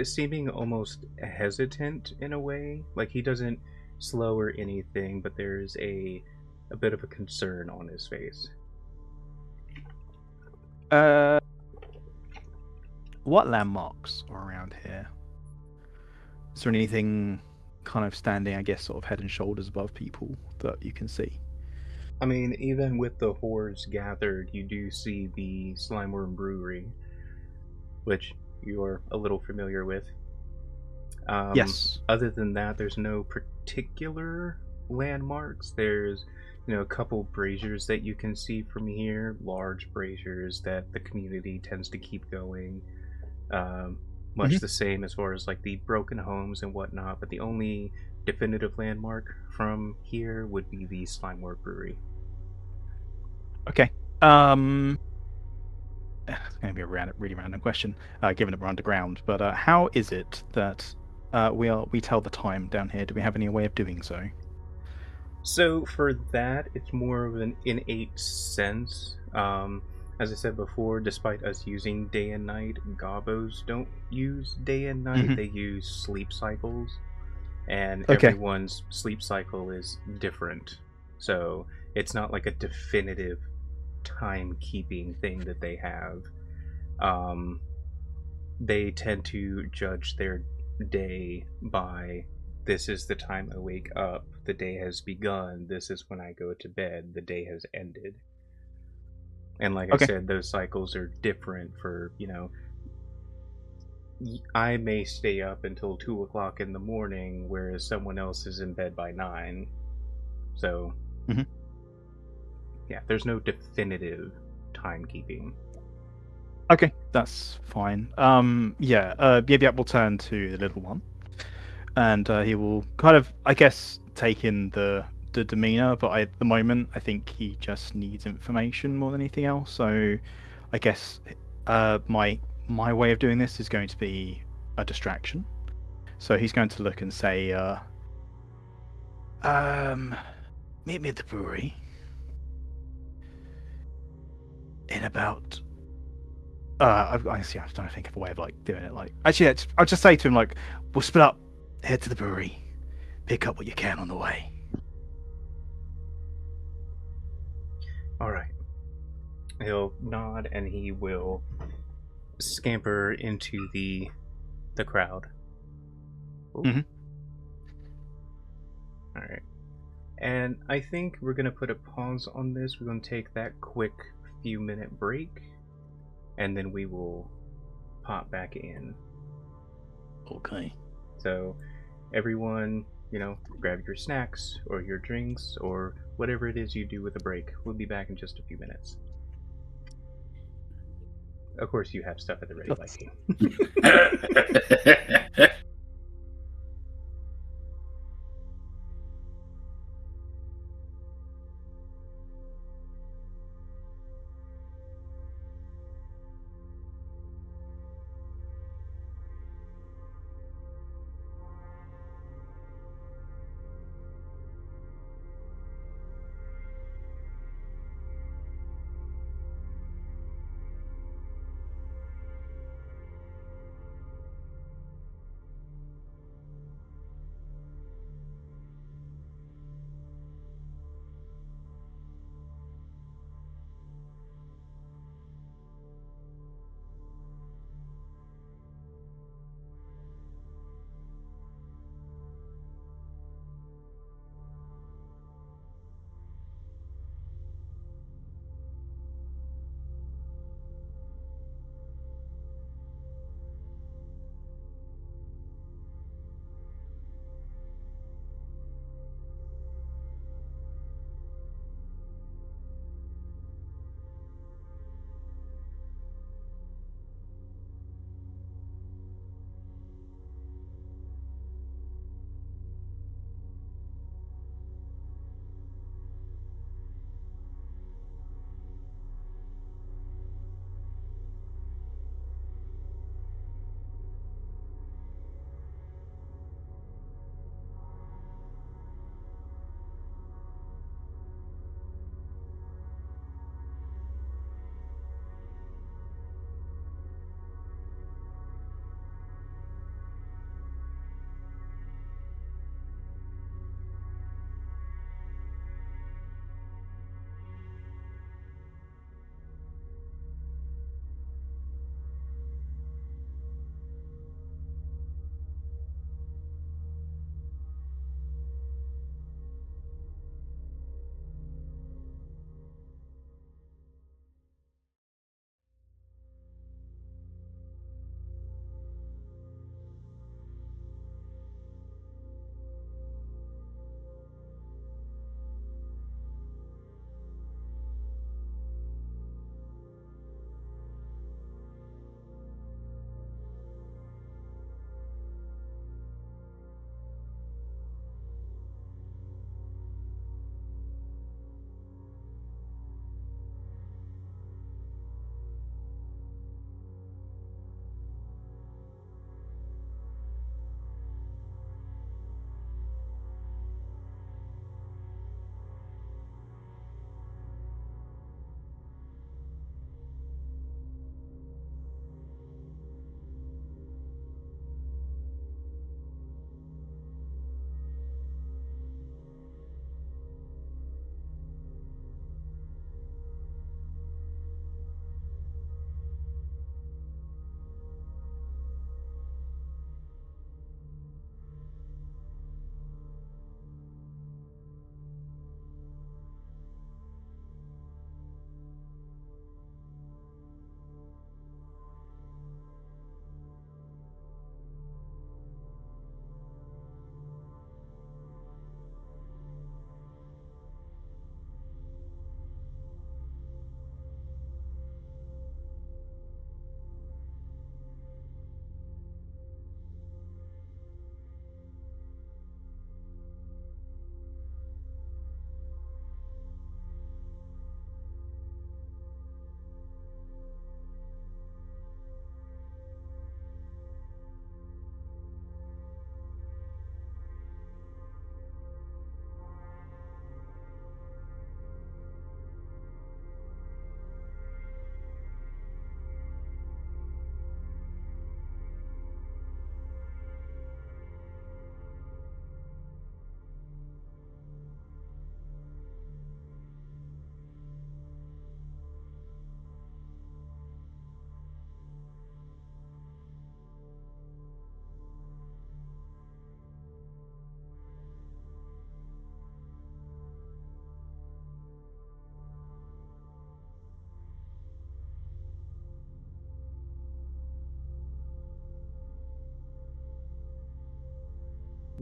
seeming almost hesitant in a way. Like he doesn't slow or anything, but there's a bit of a concern on his face. What landmarks are around here? Is there anything kind of standing, I guess, sort of head and shoulders above people that you can see? I mean, even with the hordes gathered, you do see the Slimeworm Brewery, which you're a little familiar with. Yes. Other than that, there's no particular landmarks. There's, a couple braziers that you can see from here, large braziers that the community tends to keep going. Much the same as far as like the broken homes and whatnot, but the only definitive landmark from here would be the Slimeworm Brewery. Okay. It's going to be a really random question, given that we're underground. But how is it that we tell the time down here? Do we have any way of doing so? So for that, it's more of an innate sense. As I said before, despite us using day and night, Gobos don't use day and night. They use sleep cycles, and everyone's sleep cycle is different. So it's not like a definitive timekeeping thing that they have. They tend to judge their day by, this is the time I wake up, the day has begun, this is when I go to bed, the day has ended. And like I said, those cycles are different for, I may stay up until 2 o'clock in the morning, whereas someone else is in bed by 9. So, yeah, there's no definitive timekeeping. Okay, that's fine. Yep will turn to the little one, and he will kind of, I guess, take in the the demeanor, but at the moment, I think he just needs information more than anything else. So, I guess my way of doing this is going to be a distraction. So he's going to look and say, meet me at the brewery in about. I see. I'm trying to think of a way of like doing it. Like, actually, I'll just say to him like, we'll split up, head to the brewery, pick up what you can on the way. All right. He'll nod and he will scamper into the crowd. Mhm. All right. And I think we're going to put a pause on this. We're going to take that quick few-minute break, and then we will pop back in. Okay. So, everyone, grab your snacks or your drinks or whatever it is you do with a break. We'll be back in just a few minutes. Of course, you have stuff at the ready, Viking.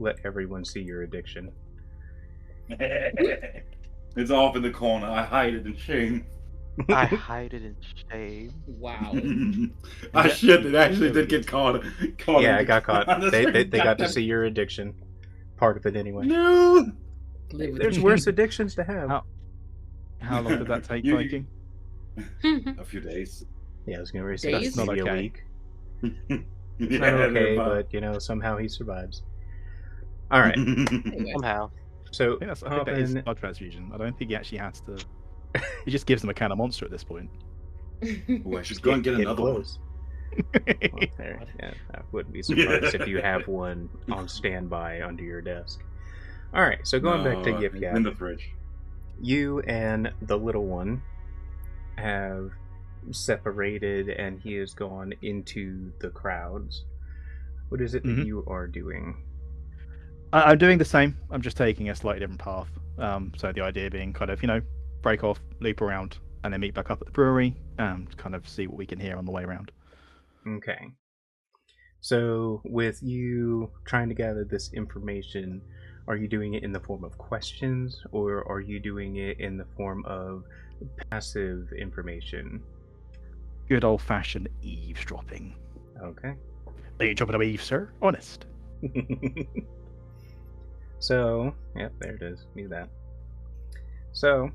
let everyone see your addiction. It's off in the corner. I hide it in shame. I hide it in shame. Wow. Ah, Yeah, shit! It you actually really did get did. caught. Yeah, in I the got caught. corner. They got to Goddamn- see your addiction. Part of it anyway. No. Live with There's the worse shame. addictions to have. How long did that take, You- Viking? A few days. Yeah, I was gonna say Days? Not maybe a okay. week. Yeah, Not okay, about- but somehow he survives. All right, Anyway. Somehow. so I think that is Hoppin, blood transfusion. I don't think he actually has to. He just gives them a can of monster at this point. Ooh, I should go and get another one. close. Well, there, yeah, I wouldn't be surprised if you have one on standby under your desk. All right, so going back to No, Yip it's Yap, in the fridge. you and the little one have separated, and he has gone into the crowds. What is it that Mhm. you are doing? I'm doing the same. I'm just taking a slightly different path. So the idea being kind of, break off, loop around, and then meet back up at the brewery, to kind of see what we can hear on the way around. Okay. So, with you trying to gather this information, are you doing it in the form of questions, or are you doing it in the form of passive information? Good old fashioned eavesdropping. Okay. Are you dropping a eave, sir? Honest. So, yep, there it is. Knew that. So,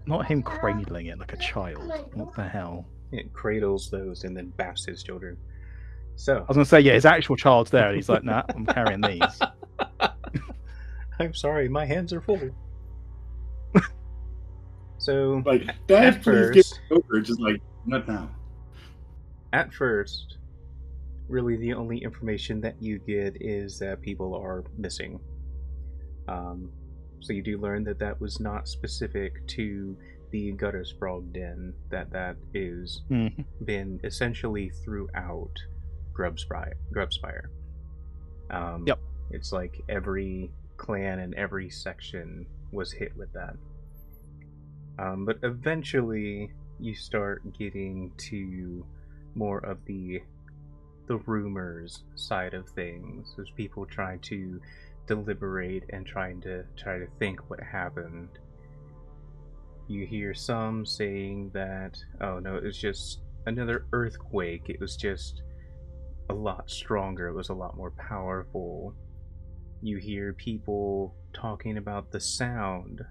Not him cradling it like a child. What the hell? it cradles those and then baths his children. I So, was gonna say, yeah, his actual child's there, and he's like, nah, I'm carrying these. I'm sorry, my hands are full. So, Like, Dad, At please first- get over. Just like, not now. at first, really the only information that you get is that people are missing. So you do learn that that was not specific to the Gutter Sprawl Den, that is Mhm. been essentially throughout Grubspire. Yep. It's like every clan and every section was hit with that. But eventually you start getting to more of the rumors side of things, as people try to deliberate and try to think what happened. You hear some saying that, oh no, it was just another earthquake. It was just a lot stronger. It was a lot more powerful. You hear people talking about the sound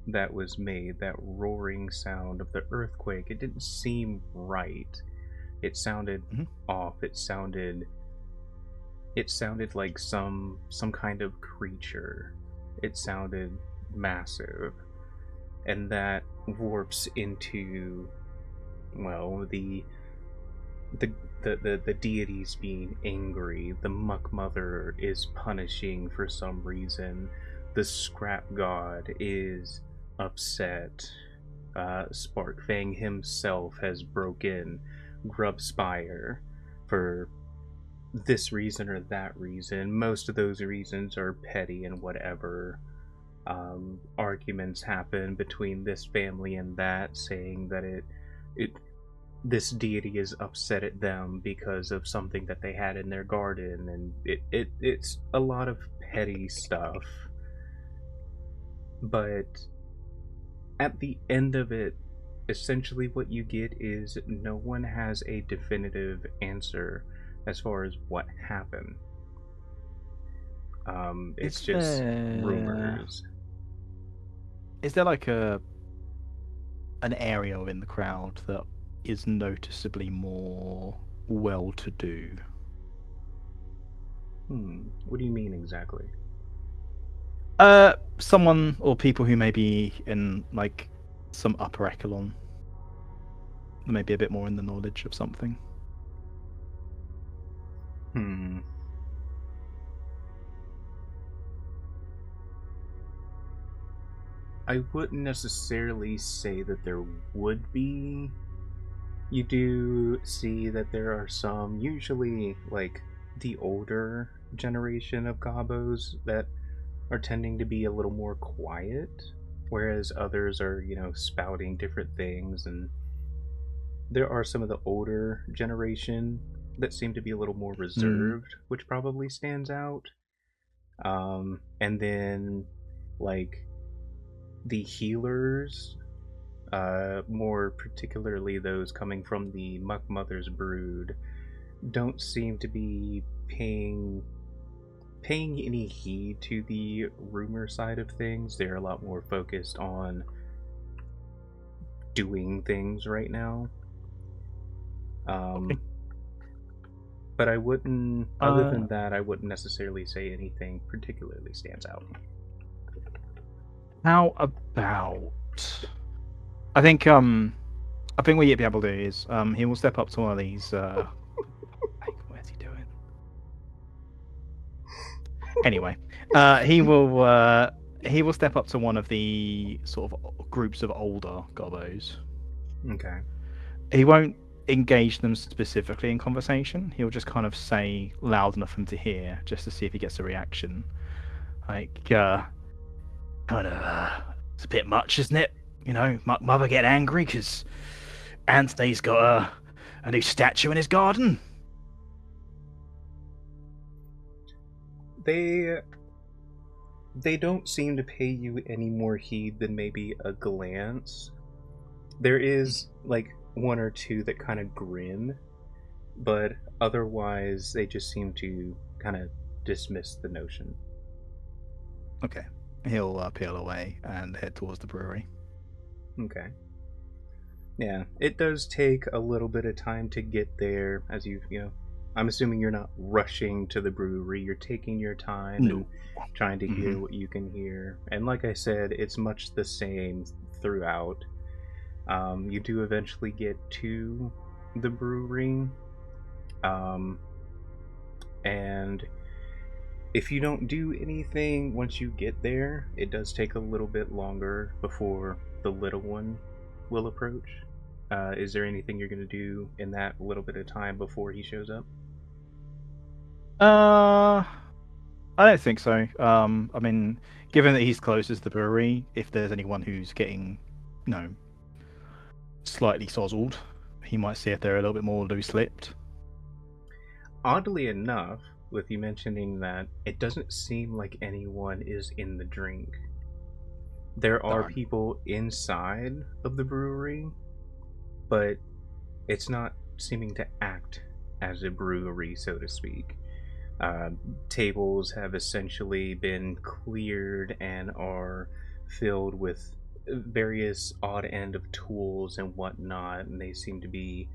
that was made, that roaring sound of the earthquake. It didn't seem right. It sounded off. It sounded like some kind of creature. It sounded massive. And that warps into, well, the deities being angry. The Muck Mother is punishing for some reason. The Scrap God is upset. Sparkfang himself has broken Grubspire for this reason or that reason. Most of those reasons are petty and whatever. Arguments happen between this family and that, saying that this deity is upset at them because of something that they had in their garden, and it's a lot of petty stuff. But at the end of it, essentially what you get is no one has a definitive answer as far as what happened. It's Is just there- rumors. Is there like an area in the crowd that is noticeably more well-to-do? What do you mean exactly? Someone or people who may be in like some upper echelon, maybe a bit more in the knowledge of something. I wouldn't necessarily say that there would be. You do see that there are some, usually like the older generation of gobos, that are tending to be a little more quiet, whereas others are, spouting different things. And there are some of the older generation that seem to be a little more reserved, which probably stands out. And then, like, the healers, more particularly those coming from the Muck Mother's brood, don't seem to be paying any heed to the rumor side of things. They're a lot more focused on doing things right now. Okay. But I wouldn't, other than that, I wouldn't necessarily say anything particularly stands out. How about? I think what you'd be able to do is he will step up to one of these. Where's he doing? Anyway, he will step up to one of the sort of groups of older gobbos. Okay. He won't engage them specifically in conversation. He'll just kind of say loud enough for them to hear, just to see if he gets a reaction. Like, kind of, it's a bit much, isn't it? You know, Mother get angry because Anthony's got a new statue in his garden. They don't seem to pay you any more heed than maybe a glance. There is, like, one or two that kind of grin, but otherwise they just seem to kind of dismiss the notion. Okay. He'll peel away and head towards the brewery. Okay. Yeah, it does take a little bit of time to get there, as you know, I'm assuming you're not rushing to the brewery, you're taking your time No. and trying to hear what you can hear. And like I said, it's much the same throughout. You do eventually get to the brewery, and if you don't do anything once you get there, it does take a little bit longer before the little one will approach. Is there anything you're going to do in that little bit of time before he shows up? I don't think so. I mean, given that he's closest to the brewery, if there's anyone who's getting, slightly sozzled, he might see if they're a little bit more loose-lipped. Oddly enough, with you mentioning that, it doesn't seem like anyone is in the drink. There are Darn. people inside of the brewery, but it's not seeming to act as a brewery, so to speak. Tables have essentially been cleared and are filled with various odd end of tools and whatnot, and they seem to be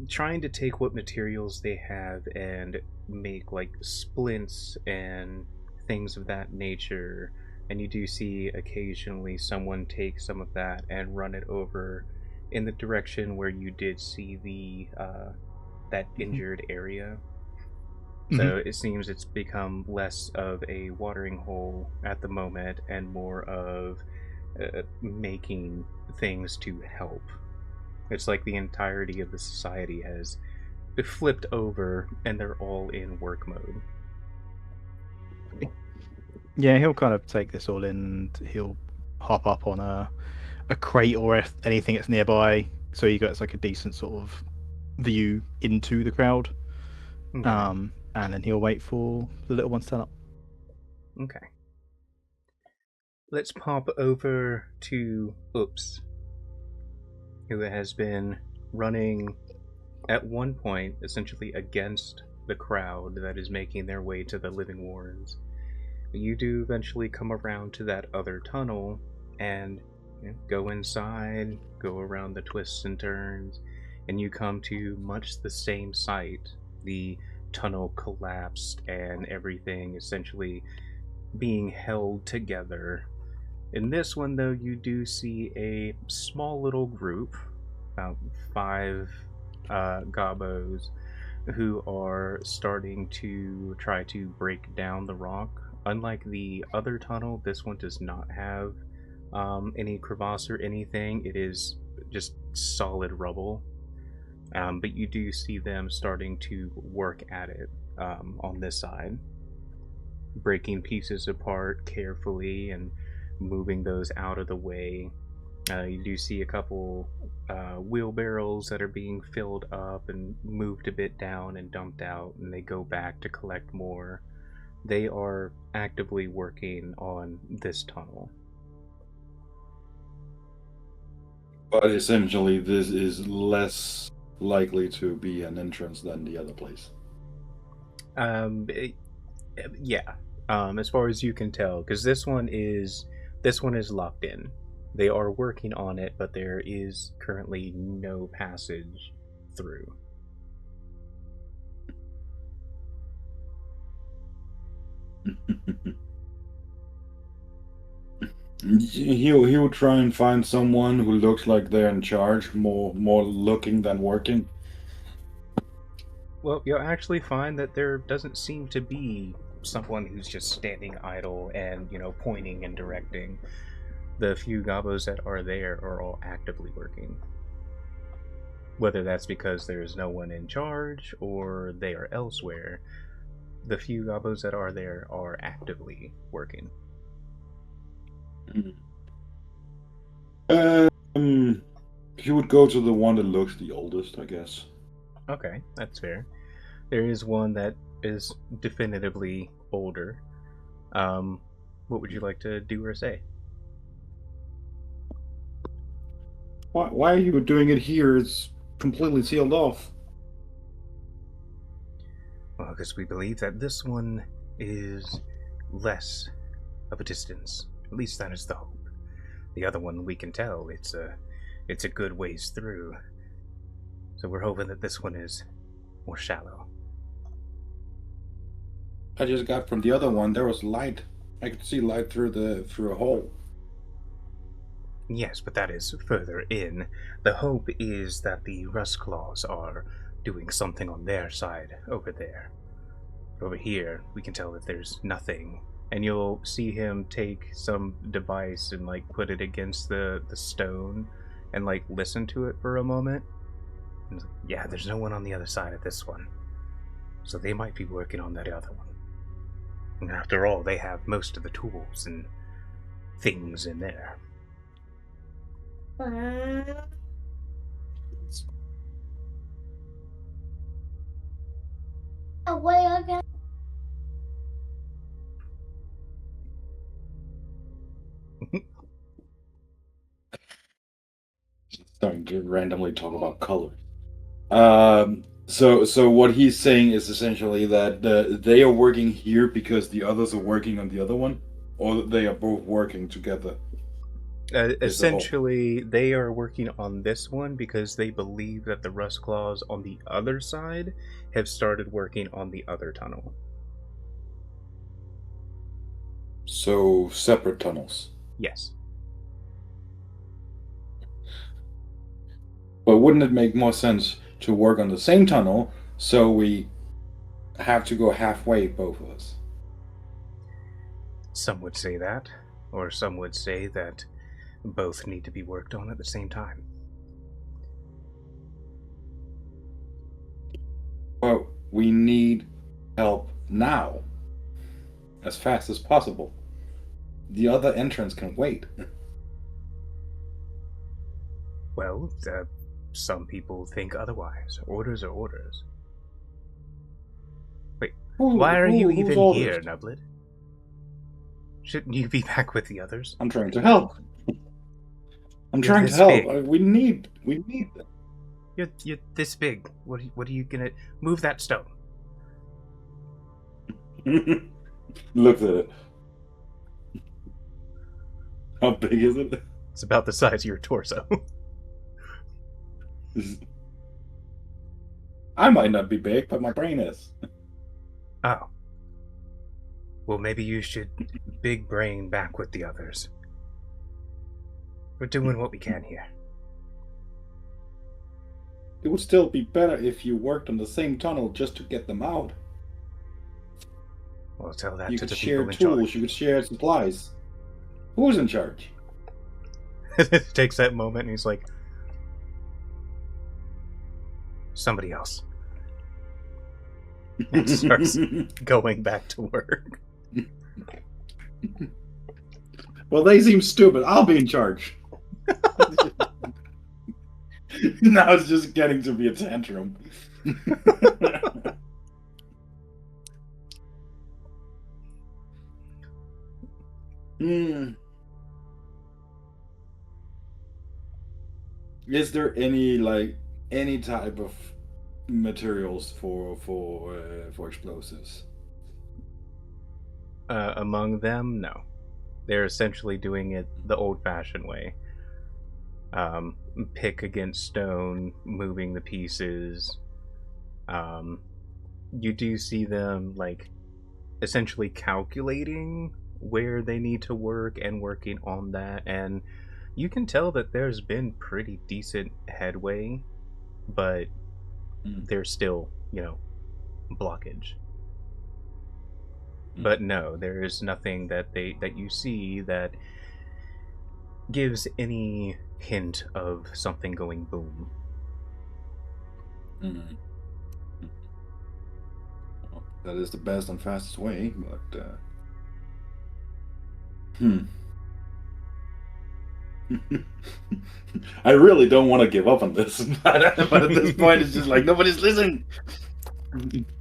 trying to take what materials they have and make like splints and things of that nature. And you do see occasionally someone take some of that and run it over in the direction where you did see the that injured area. So it seems it's become less of a watering hole at the moment and more of making things to help. It's like the entirety of the society has flipped over and they're all in work mode. Yeah, he'll kind of take this all in and he'll hop up on a crate or anything that's nearby, so he gets like a decent sort of view into the crowd. Okay. And then he'll wait for the little one to turn up. Okay. Let's pop over to Oops, who has been running at one point essentially against the crowd that is making their way to the living warrens. You do eventually come around to that other tunnel and go inside, go around the twists and turns, and you come to much the same site. The tunnel collapsed and everything essentially being held together. In this one, though, you do see a small little group, about 5 gobbos, who are starting to try to break down the rock. Unlike the other tunnel, this one does not have any crevasse or anything. It is just solid rubble. But you do see them starting to work at it on this side, breaking pieces apart carefully and moving those out of the way. You do see a couple wheelbarrows that are being filled up and moved a bit down and dumped out, and they go back to collect more. they are actively working on this tunnel. But essentially, this is less likely to be an entrance than the other place. Yeah. As far as you can tell, because this one is locked in. They are working on it, but there is currently no passage through. He'll try and find someone who looks like they're in charge, more looking than working. Well, you'll actually find that there doesn't seem to be someone who's just standing idle and, pointing and directing. The few gobos that are there are all actively working. Whether that's because there's no one in charge or they are elsewhere, the few gobos that are there are actively working. He would go to the one that looks the oldest, I guess. Okay, that's fair. There is one that is definitively older. What would you like to do or say? Why are you doing it here? It's completely sealed off. Well, because we believe that this one is less of a distance. At least that is the hope. The other one, we can tell it's a good ways through. So we're hoping that this one is more shallow. I just got from the other one. There was light. I could see light through a hole. Yes, but that is further in. The hope is that the Rust Claws are doing something on their side over there. Over here, we can tell that there's nothing. And you'll see him take some device and put it against the stone and listen to it for a moment. And yeah, there's no one on the other side of this one. So they might be working on that other one. And after all, they have most of the tools and things in there. Starting to randomly talk about colors. So what he's saying is essentially that they are working here because the others are working on the other one, or they are both working together. Essentially, they are working on this one because they believe that the Rust Claws on the other side have started working on the other tunnel. So separate tunnels. Yes. But wouldn't it make more sense to work on the same tunnel so we have to go halfway, both of us? Some would say that, or some would say that both need to be worked on at the same time. Well, we need help now, as fast as possible. The other entrance can wait. Well, some people think otherwise. Orders are orders. Wait, why are you even here, Nublet? Shouldn't you be back with the others? I'm trying to help. I'm You're trying to this help. big. We need them. You're this big. What are you gonna move that stone? Looks at it. How big is it? It's about the size of your torso. I might not be big, but my brain is. Oh. Well, maybe you should big brain back with the others. We're doing what we can here. It would still be better if you worked on the same tunnel just to get them out. We'll tell that You to could the share people in tools, charge. you could share supplies. Who's in charge? Takes that moment and he's like, somebody else. And starts going back to work. Well, they seem stupid. I'll be in charge. Now it's just getting to be a tantrum. Is there any type of materials for explosives? Among them, no. They're essentially doing it the old-fashioned way. Um, Pick against stone, moving the pieces. Um, you do see them essentially calculating where they need to work and working on that, and you can tell that there's been pretty decent headway, but there's still, blockage. But no, there is nothing that you see that gives any hint of something going boom. Mm. Well, that is the best and fastest way, but I really don't want to give up on this, but at this point, it's just like nobody's listening.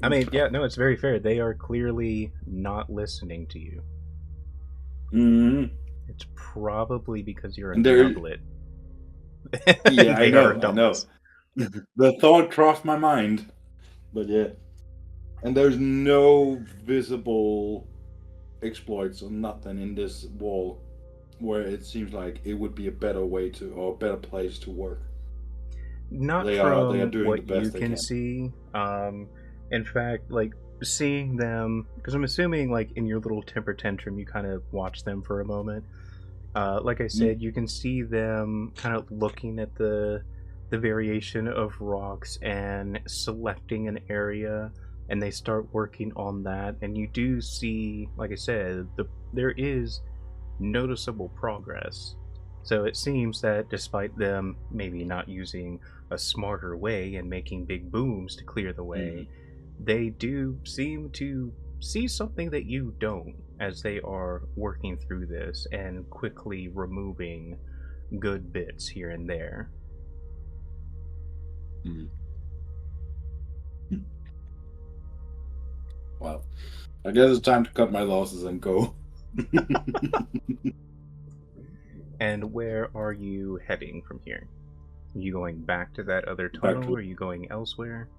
I mean, yeah, no, it's very fair. They are clearly not listening to you. Mm-hmm. It's probably because you're a And they're- doublet. Yeah, I They know, are I know. doublets. The thought crossed my mind, but yeah. And there's no visible exploits or nothing in this wall where it seems like it would be a better way to or a better place to work. Not They from are doing what the best you they can can. see. In fact, seeing them, because I'm assuming in your little temper tantrum, you kind of watch them for a moment. Like I said, you can see them kind of looking at the variation of rocks and selecting an area, and they start working on that. And you do see, like I said, there is noticeable progress. So it seems that despite them maybe not using a smarter way and making big booms to clear the way, they do seem to see something that you don't as they are working through this and quickly removing good bits here and there. Well, I guess it's time to cut my losses and go. And where are you heading from here? Are you going back to that other Back tunnel? to- Or are you going elsewhere?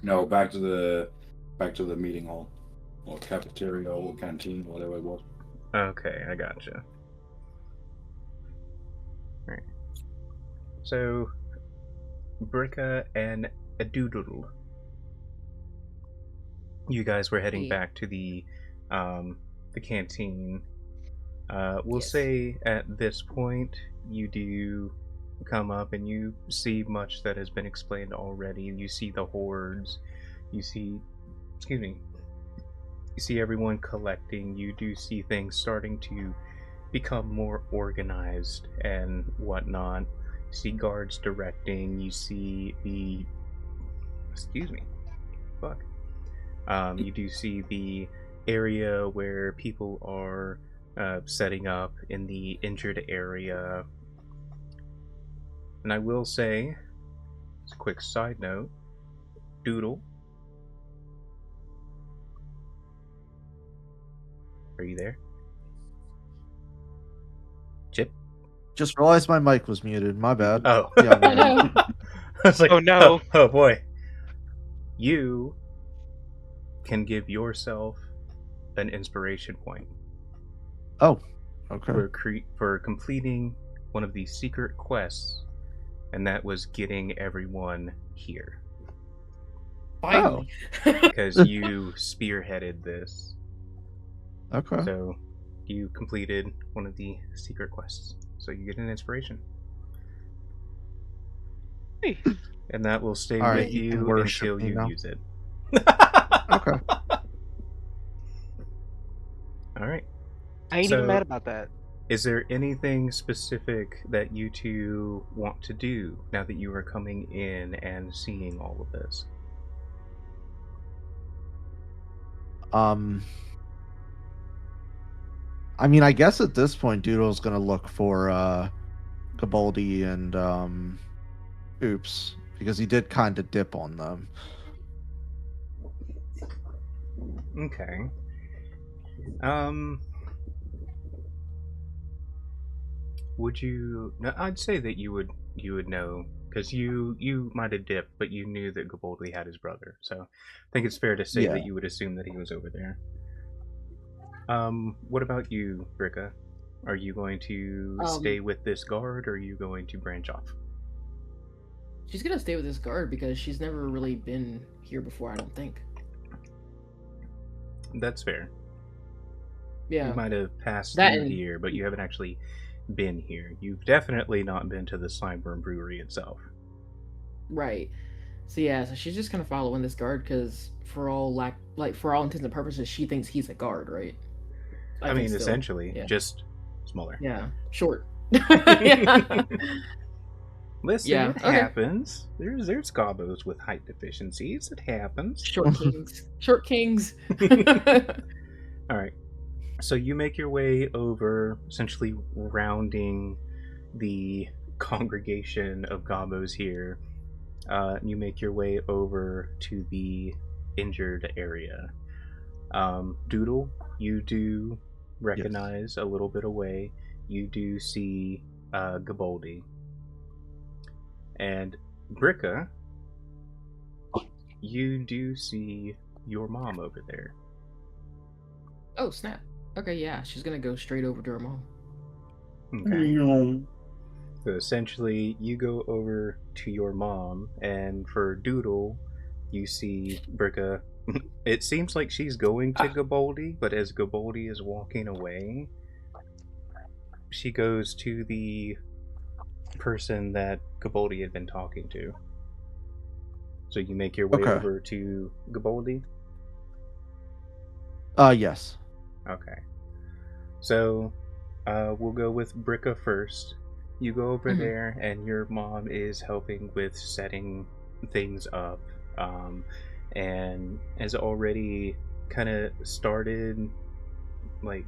No, back to the meeting hall, or cafeteria, or canteen, whatever it was. Okay, I gotcha. Alright. So, Bricka and a Doodle, you guys were heading Hey. back to the canteen. We'll Yes. say at this point you do come up and you see much that has been explained already. You see the hordes. You see, excuse me. You see everyone collecting. You do see things starting to become more organized and whatnot. You see guards directing. You see the, excuse me, fuck. You do see the area where people are setting up in the injured area. And I will say, as a quick side note, Doodle, are you there? Chip? Just realized my mic was muted. My bad. Oh. Yeah, I'm I here. know. I was like, Oh, no. Oh boy. You can give yourself an inspiration point Oh, okay. for completing one of the secret quests, and that was getting everyone here. Finally. Because you spearheaded this. Okay. So you completed one of the secret quests. So you get an inspiration. Hey. And that will stay All right, with you can you worship until me you now. use it. Okay. Alright. I ain't So- even mad about that. Is there anything specific that you two want to do now that you are coming in and seeing all of this? I mean, I guess at this point, Doodle's gonna look for Gabaldi and Oops, because he did kind of dip on them. Okay. would you? No, I'd say that you would know because you might have dipped, but you knew that Gaboldi had his brother. So I think it's fair to say Yeah. that you would assume that he was over there. What about you, Rika? Are you going to stay with this guard, or are you going to branch off? She's gonna stay with this guard because she's never really been here before, I don't think. That's fair. Yeah. You might have passed That through and- here, but you haven't actually been here. You've definitely not been to the Slimeburn Brewery itself. Right. So yeah, so she's just kind of following this guard because for all intents and purposes, she thinks he's a guard, right? I think mean, still. essentially, Yeah. just smaller. Yeah, short. Yeah. Listen, Yeah, it okay. happens. There's gobos with height deficiencies. It happens. Short kings. Short kings. All right. So you make your way over, essentially rounding the congregation of gobos here. You make your way over to the injured area. Doodle, you do recognize a little bit away. You do see Gaboldi. And Bricka, you do see your mom over there. Oh snap. Okay, yeah, she's gonna go straight over to her mom. Okay. So essentially, you go over to your mom, and for Doodle, you see Bricka. It seems like she's going to Gaboldi, but as Gaboldi is walking away, she goes to the person that Gaboldi had been talking to. So you make your way Okay. over to Gaboldi? Yes. Okay. So, we'll go with Bricka first. You go over Mhm. there, and your mom is helping with setting things up, and has already kind of started, like,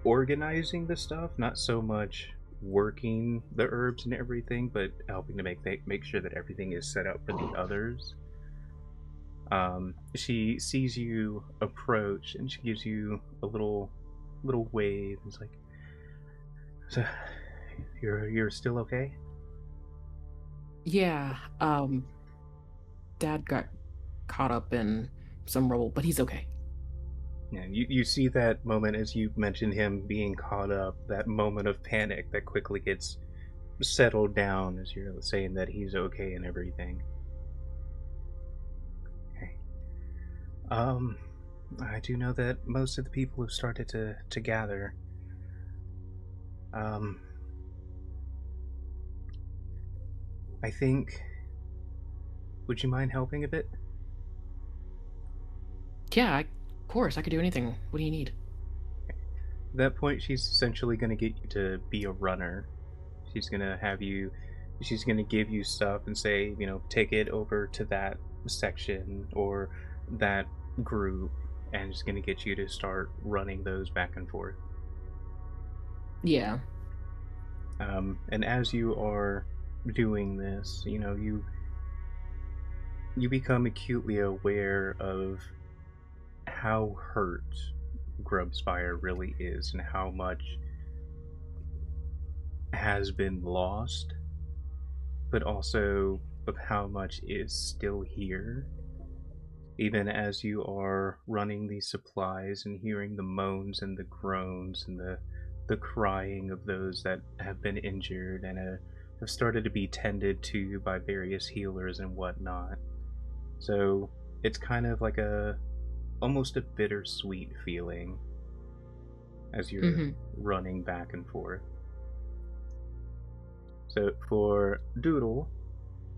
organizing the stuff. Not so much working the herbs and everything, but helping to make sure that everything is set up for the others. She sees you approach, and she gives you a little wave. It's like, so you're still okay? Yeah, Dad got caught up in some rubble, but he's okay. Yeah, you see that moment as you mentioned him being caught up, that moment of panic that quickly gets settled down as you're saying that he's okay and everything. Okay. I do know that most of the people have started to gather. I think. Would you mind helping a bit? Yeah, of course, I could do anything. What do you need? At that point, she's essentially going to get you to be a runner. She's going to have you. She's going to give you stuff and say, take it over to that section or that group, and she's going to get you to start running those back and forth. Yeah. And as you are doing this, you become acutely aware of how hurt Grubspire really is and how much has been lost, but also of how much is still here. Even as you are running these supplies and hearing the moans and the groans and the crying of those that have been injured and have started to be tended to by various healers and whatnot. So it's kind of like almost a bittersweet feeling as you're running back and forth. So for Doodle,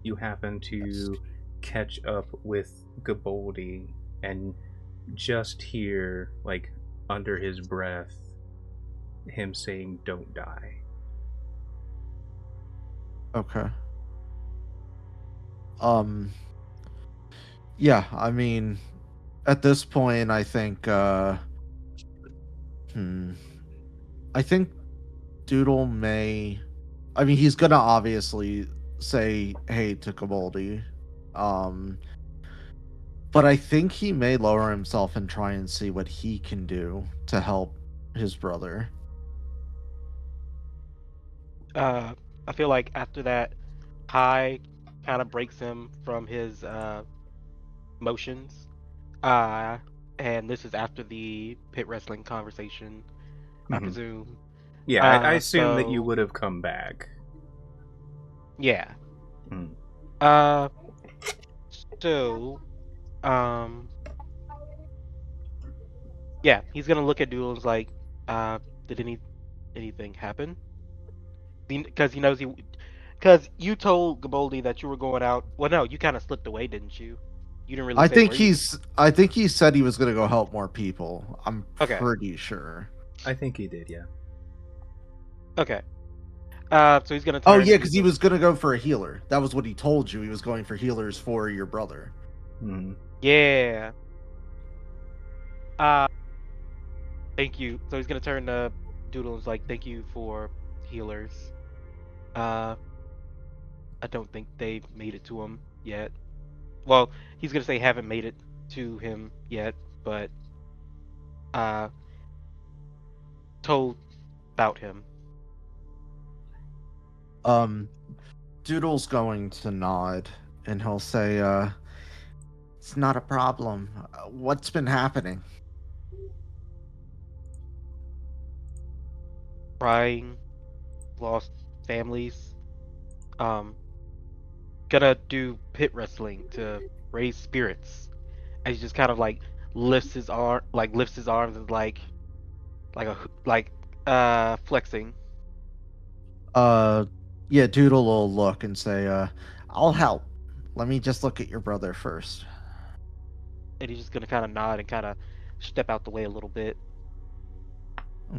you happen to catch up with Gaboldi and just hear, like, under his breath, him saying, "Don't die." Okay. Yeah, I mean, at this point, I think, I think Doodle may, I mean, he's gonna obviously say, hey, to Gaboldi, but I think he may lower himself and try and see what he can do to help his brother. I feel like after that, high kind of breaks him from his motions. Uh, and this is after the pit wrestling conversation, I Mhm. presume. Yeah, I assume that you So would have come back. yeah. Mm. Uh, so um, yeah, he's gonna look at Doodle and is like, did anything happen? Because he knows because you told Gaboldi that you were going out. Well, no, you kind of slipped away, didn't you? You didn't really say where you. I think he said he was gonna go help more people. I'm Okay, pretty sure. I think he did, yeah. okay. So he's gonna Oh turn yeah, to because he was gonna go for a healer. That was what he told you. He was going for healers for your brother. Mm. yeah. Uh, thank you. So he's gonna turn to Doodle and is like, thank you for healers. Uh, I don't think they've made it to him yet. Well, he's gonna say haven't made it to him yet, but uh, told about him. Um, Doodle's going to nod, and he'll say, "It's not a problem. What's been happening?" Crying, lost families. Um, gonna do pit wrestling to raise spirits. And he just kind of like lifts his arms and like flexing. Uh, yeah, Doodle will look and say, "I'll help. Let me just look at your brother first." And he's just gonna kind of nod and kind of step out the way a little bit.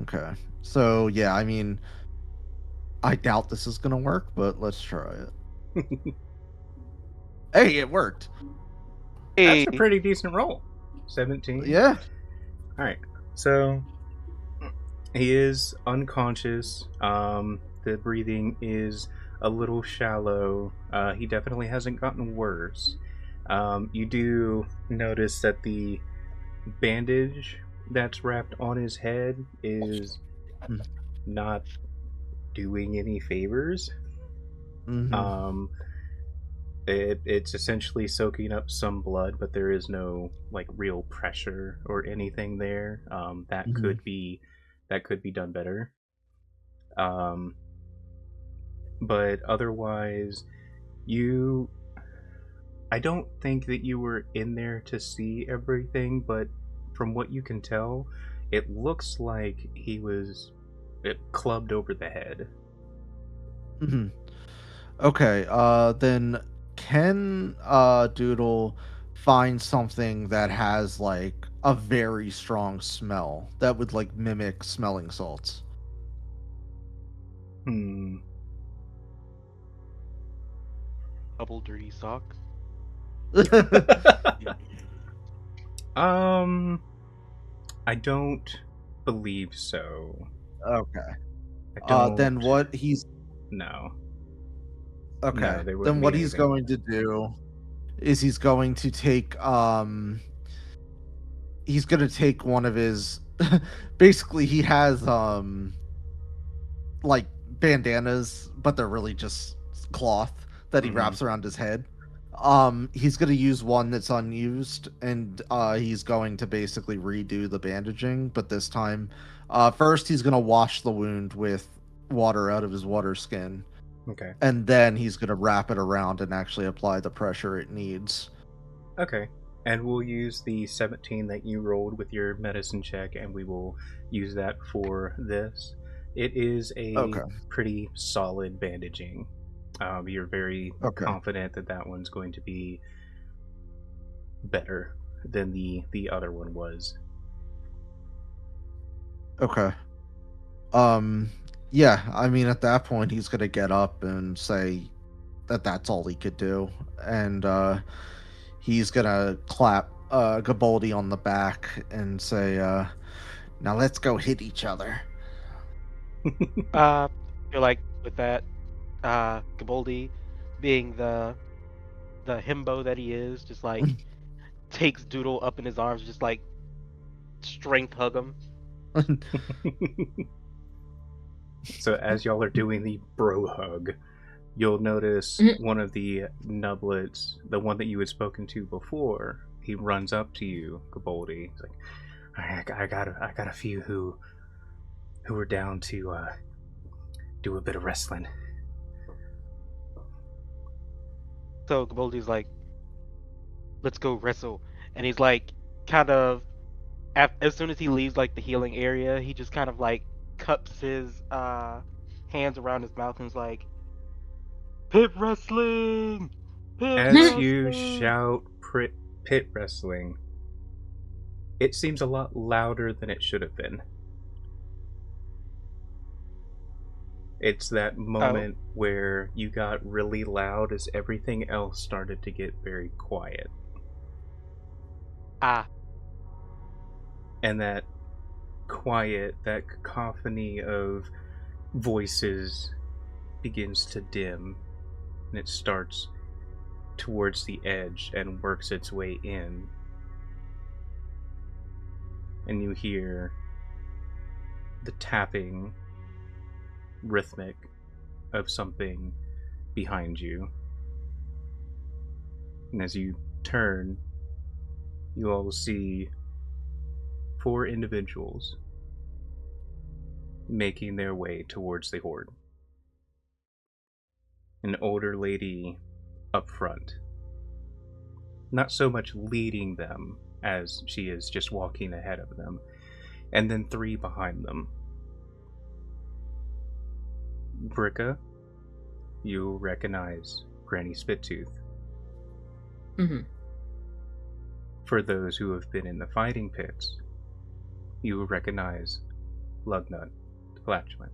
Okay. So yeah, I mean, I doubt this is gonna work, but let's try it. Hey, it worked. That's Hey, a pretty decent roll. 17. Yeah. All right. So he is unconscious. The breathing is a little shallow. He definitely hasn't gotten worse. You do notice that the bandage that's wrapped on his head is Hmm. not doing any favors. Mm-hmm. It's essentially soaking up some blood, but there is no like real pressure or anything there. Mhm. That could be done better. Um, but otherwise, you I don't think that you were in there to see everything, but from what you can tell, it looks like he was clubbed over the head. Mm-hmm. Okay, then can Doodle find something that has like a very strong smell that would like mimic smelling salts? Hmm. double dirty sock. um, I don't believe so. Okay. I don't. Then what he's No. okay. No, there Then wouldn't be what he's anything. going to do is he's going to take one of his basically he has like bandanas, but they're really just cloth that he Mhm. wraps around his head. He's gonna use one that's unused, and he's going to basically redo the bandaging, but this time, first he's gonna wash the wound with water out of his water skin, Okay. and then he's gonna wrap it around and actually apply the pressure it needs. Okay. And we'll use the 17 that you rolled with your medicine check, and we will use that for this. It is a Okay. pretty solid bandaging. You're very Okay. confident that that one's going to be better than the other one was. Okay. Um. Yeah. I mean, at that point, he's gonna get up and say that that's all he could do, and he's gonna clap Gaboldi on the back and say, "Now let's go hit each other." I feel like with that, Gaboldi, being the himbo that he is, just like takes Doodle up in his arms, just like strength hug him. So as y'all are doing the bro hug, you'll notice Mhm. one of the nublets, the one that you had spoken to before, he runs up to you, Gaboldi. He's like, I got a few who are down to do a bit of wrestling. So Gaboldi's like, let's go wrestle. And he's like, kind of, as soon as he leaves like the healing area, he just kind of like cups his hands around his mouth and is like, pit wrestling! Pit As you wrestling! shout pit wrestling, it seems a lot louder than it should have been. It's that moment where you got really loud as everything else started to get very quiet. Ah. And that quiet, that cacophony of voices begins to dim, and it starts towards the edge and works its way in. And you hear the tapping rhythmic of something behind you. And as you turn, you all see 4 individuals making their way towards the horde. An older lady up front, not so much leading them as she is just walking ahead of them, and then 3 behind them. Bricka, you recognize Granny Spittooth. Mm-hmm. For those who have been in the fighting pits, you recognize Lugnut the Flatulent.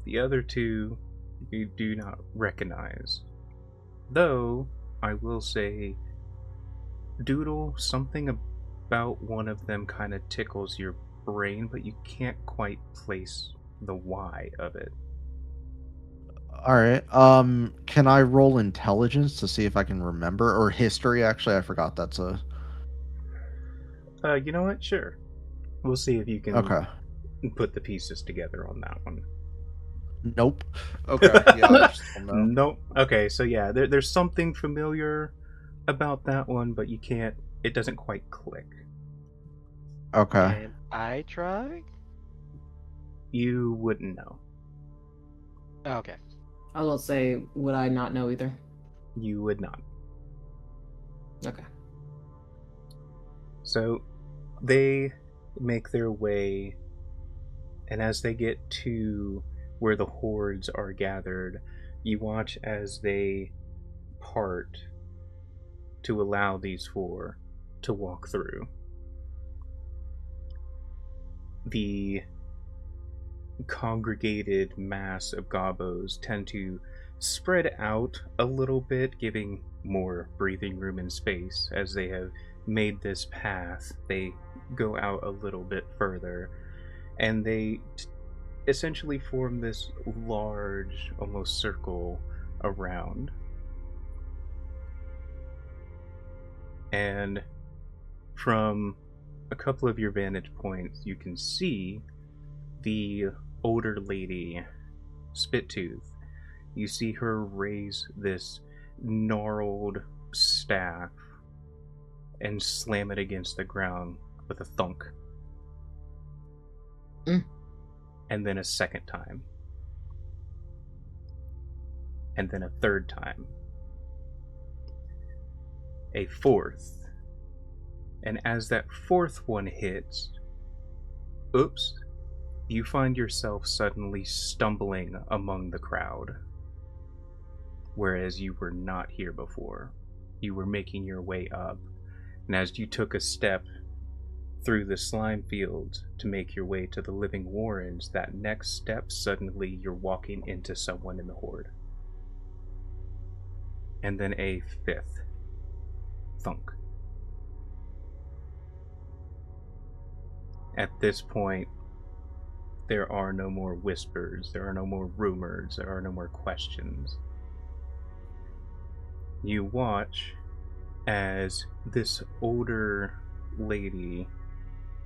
The other 2 you do not recognize, though I will say, Doodle, something about one of them kind of tickles your brain, but you can't quite place the why of it. All right. Can I roll intelligence to see if I can remember, or history? Actually, I forgot that's a. You know what? Sure. We'll see if you can Okay. put the pieces together on that one. Nope. Okay. Yeah. I just don't know. Nope. Okay, so yeah, there's something familiar about that one, but you can't. It doesn't quite click. Okay. Can I try? You wouldn't know. Okay. I was going to say, would I not know either? You would not. Okay. So they make their way, and as they get to where the hordes are gathered, you watch as they part to allow these 4 to walk through. The congregated mass of gobbos tend to spread out a little bit, giving more breathing room and space. As they have made this path, they go out a little bit further, and they essentially form this large, almost circle around. And from a couple of your vantage points, you can see the older lady, Spittooth. You see her raise this gnarled staff and slam it against the ground with a thunk. And then a second time. And then a third time. A fourth. And as that 4th one hits, oops, you find yourself suddenly stumbling among the crowd. Whereas you were not here before. You were making your way up. And as you took a step through the slime fields to make your way to the living warrens, that next step, suddenly you're walking into someone in the horde. And then a 5th thunk. At this point, there are no more whispers, there are no more rumors, there are no more questions. You watch as this older lady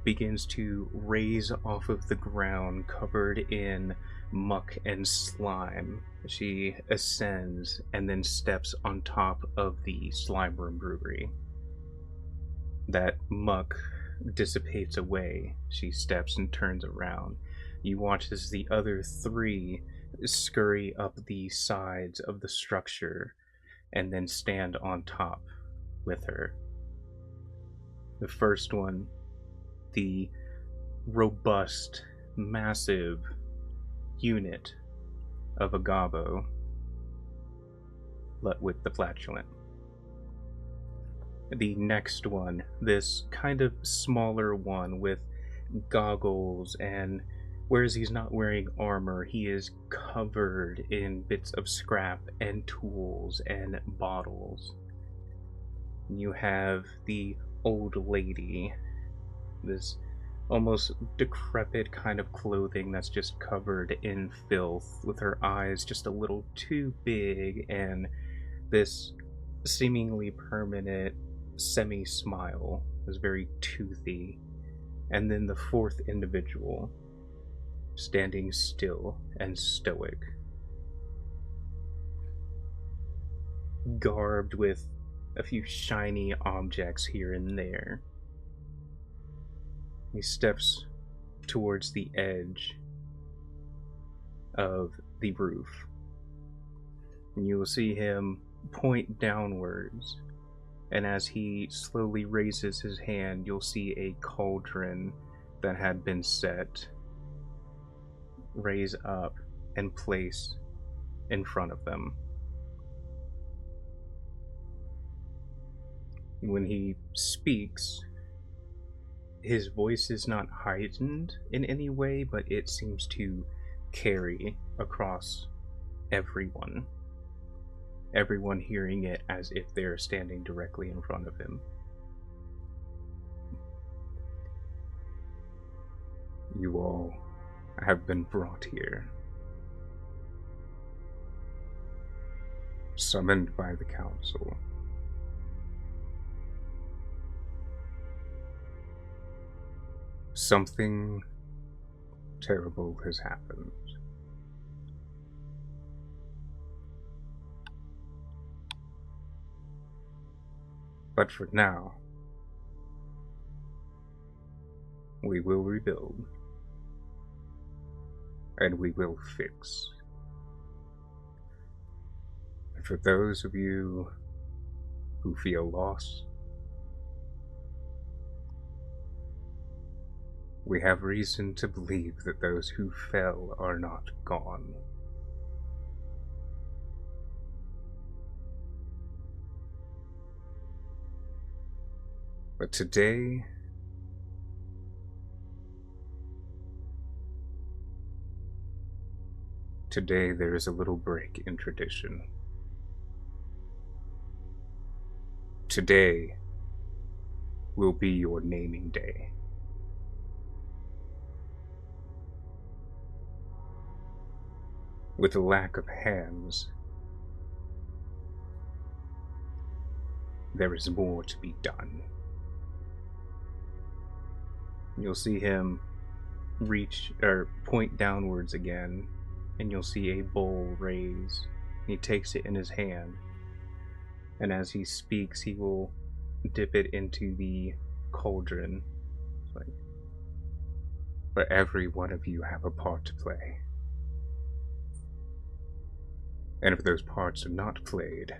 begins to raise off of the ground, covered in muck and slime. She ascends and then steps on top of the slime room brewery. That muck dissipates away. She steps and turns around. You watch as the other three scurry up the sides of the structure and then stand on top with her. The first one, the robust, massive unit of a gobbo, but with the flatulent. The next one, this kind of smaller one with goggles, and whereas he's not wearing armor, he is covered in bits of scrap and tools and bottles. You have the old lady, this almost decrepit kind of clothing that's just covered in filth, with her eyes just a little too big, and this seemingly permanent semi-smile is very toothy. And then the fourth individual, standing still and stoic, garbed with a few shiny objects here and there. He steps towards the edge of the roof, and you will see him point downwards, and as he slowly raises his hand, you'll see a cauldron that had been set raise up and place in front of them. When he speaks, his voice is not heightened in any way, but it seems to carry across everyone. Everyone hearing it as if they're standing directly in front of him. You all have been brought here, summoned by the council. Something terrible has happened. But for now, we will rebuild, and we will fix. And for those of you who feel lost, we have reason to believe that those who fell are not gone. But today, there is a little break in tradition. Today will be your naming day. With a lack of hands, there is more to be done. You'll see him point downwards again, and you'll see a bowl raise. He takes it in his hand, and as he speaks, he will dip it into the cauldron. But every one of you have a part to play. And if those parts are not played,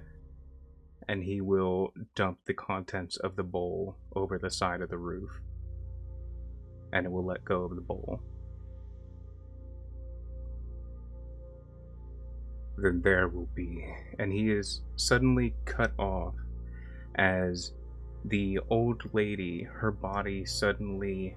and he will dump the contents of the bowl over the side of the roof, and it will let go of the bowl. Then there will be, and he is suddenly cut off as the old lady, her body suddenly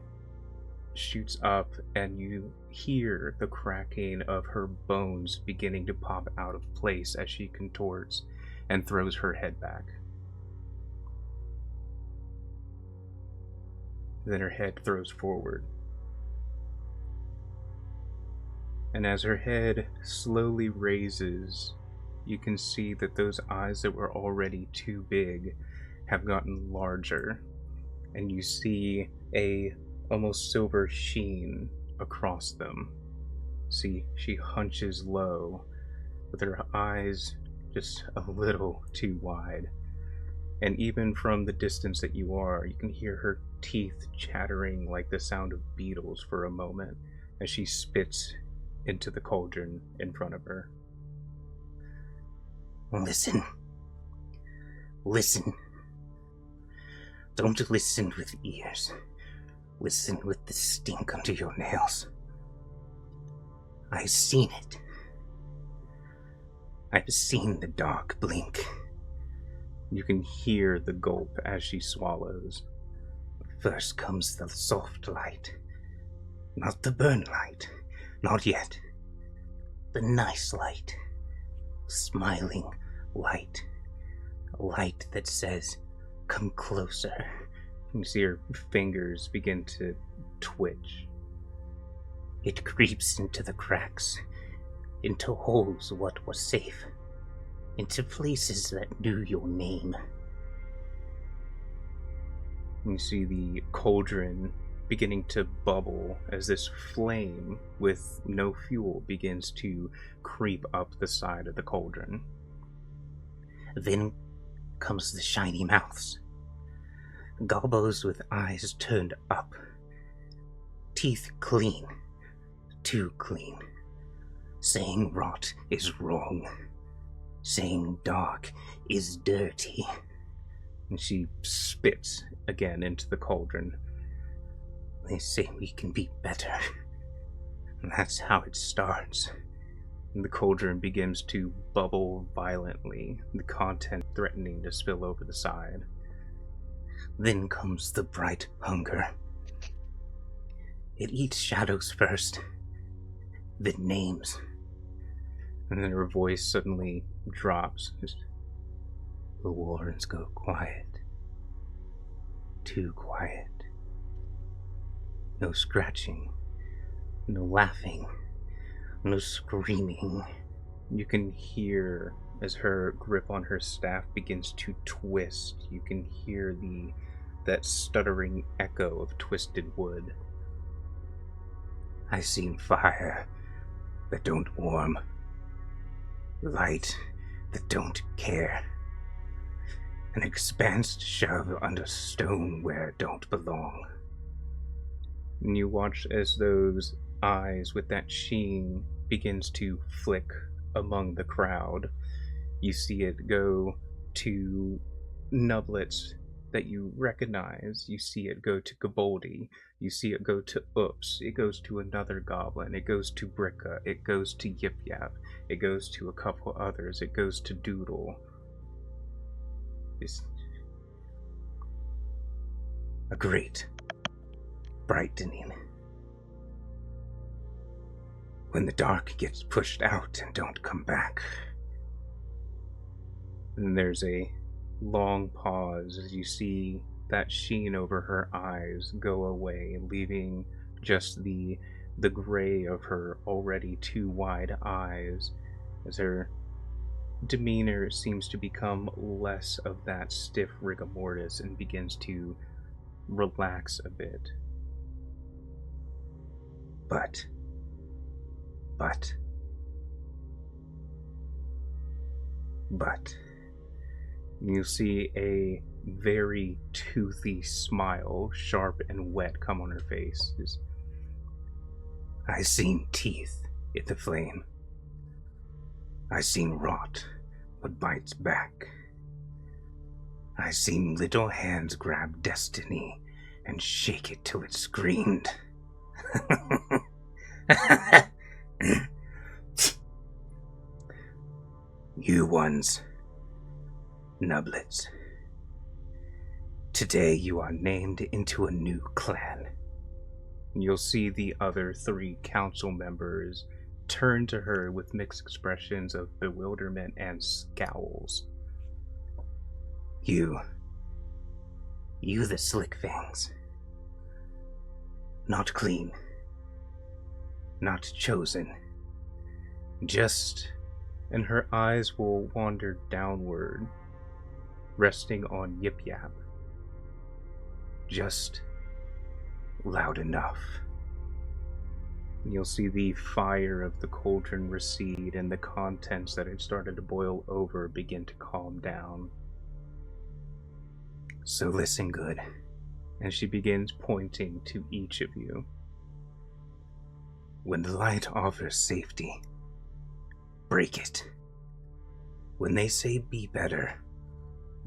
shoots up, and you hear the cracking of her bones beginning to pop out of place as she contorts and throws her head back. Then her head throws forward. And as her head slowly raises, you can see that those eyes that were already too big have gotten larger. And you see a almost silver sheen across them. See, she hunches low, with her eyes just a little too wide. And even from the distance that you are, you can hear her teeth chattering like the sound of beetles for a moment as she spits into the cauldron in front of her. Listen. Listen. Don't listen with ears. Listen with the stink under your nails. I've seen it. I've seen the dark blink. You can hear the gulp as she swallows. First comes the soft light. Not the burn light. Not yet. The nice light. Smiling light. A light that says, come closer. You see her fingers begin to twitch. It creeps into the cracks, into holes what was safe, into places that knew your name. You see the cauldron beginning to bubble as this flame with no fuel begins to creep up the side of the cauldron. Then comes the shiny mouths. Gobos with eyes turned up. Teeth clean. Too clean. Saying rot is wrong. Saying dark is dirty. And she spits again into the cauldron. They say we can be better. And that's how it starts. And the cauldron begins to bubble violently, the content threatening to spill over the side. Then comes the bright hunger. It eats shadows first, then names. And then her voice suddenly drops. Just, the warrens go quiet. Too quiet. No scratching. No laughing. No screaming. you can hear as her grip on her staff begins to twist. You can hear that stuttering echo of twisted wood. I seen fire that don't warm. Light that don't care. An expanse to shove under stone where it don't belong. And you watch as those eyes with that sheen begins to flick among the crowd. You see it go to nublets that you recognize. You see it go to Gaboldi. You see it go to Oops. It goes to another goblin. It goes to Bricka. It goes to Yip Yap. It goes to a couple others. It goes to Doodle. It's a great brightening. When the dark gets pushed out and don't come back. And there's a long pause as you see that sheen over her eyes go away, leaving just the gray of her already too wide eyes, as her demeanor seems to become less of that stiff rigor mortis and begins to relax a bit. But you see a very toothy smile, sharp and wet, come on her face. I seen teeth in the flame. I seen rot what bites back. I seen little hands grab destiny and shake it till it screamed. You ones, nublets. Today you are named into a new clan. You'll see the other 3 council members turn to her with mixed expressions of bewilderment and scowls. You the slick fangs. Not clean. Not chosen. Just... And her eyes will wander downward, resting on Yip Yap. Just loud enough. You'll see the fire of the cauldron recede and the contents that had started to boil over begin to calm down. So listen good. And she begins pointing to each of you. When the light offers safety, break it. When they say be better,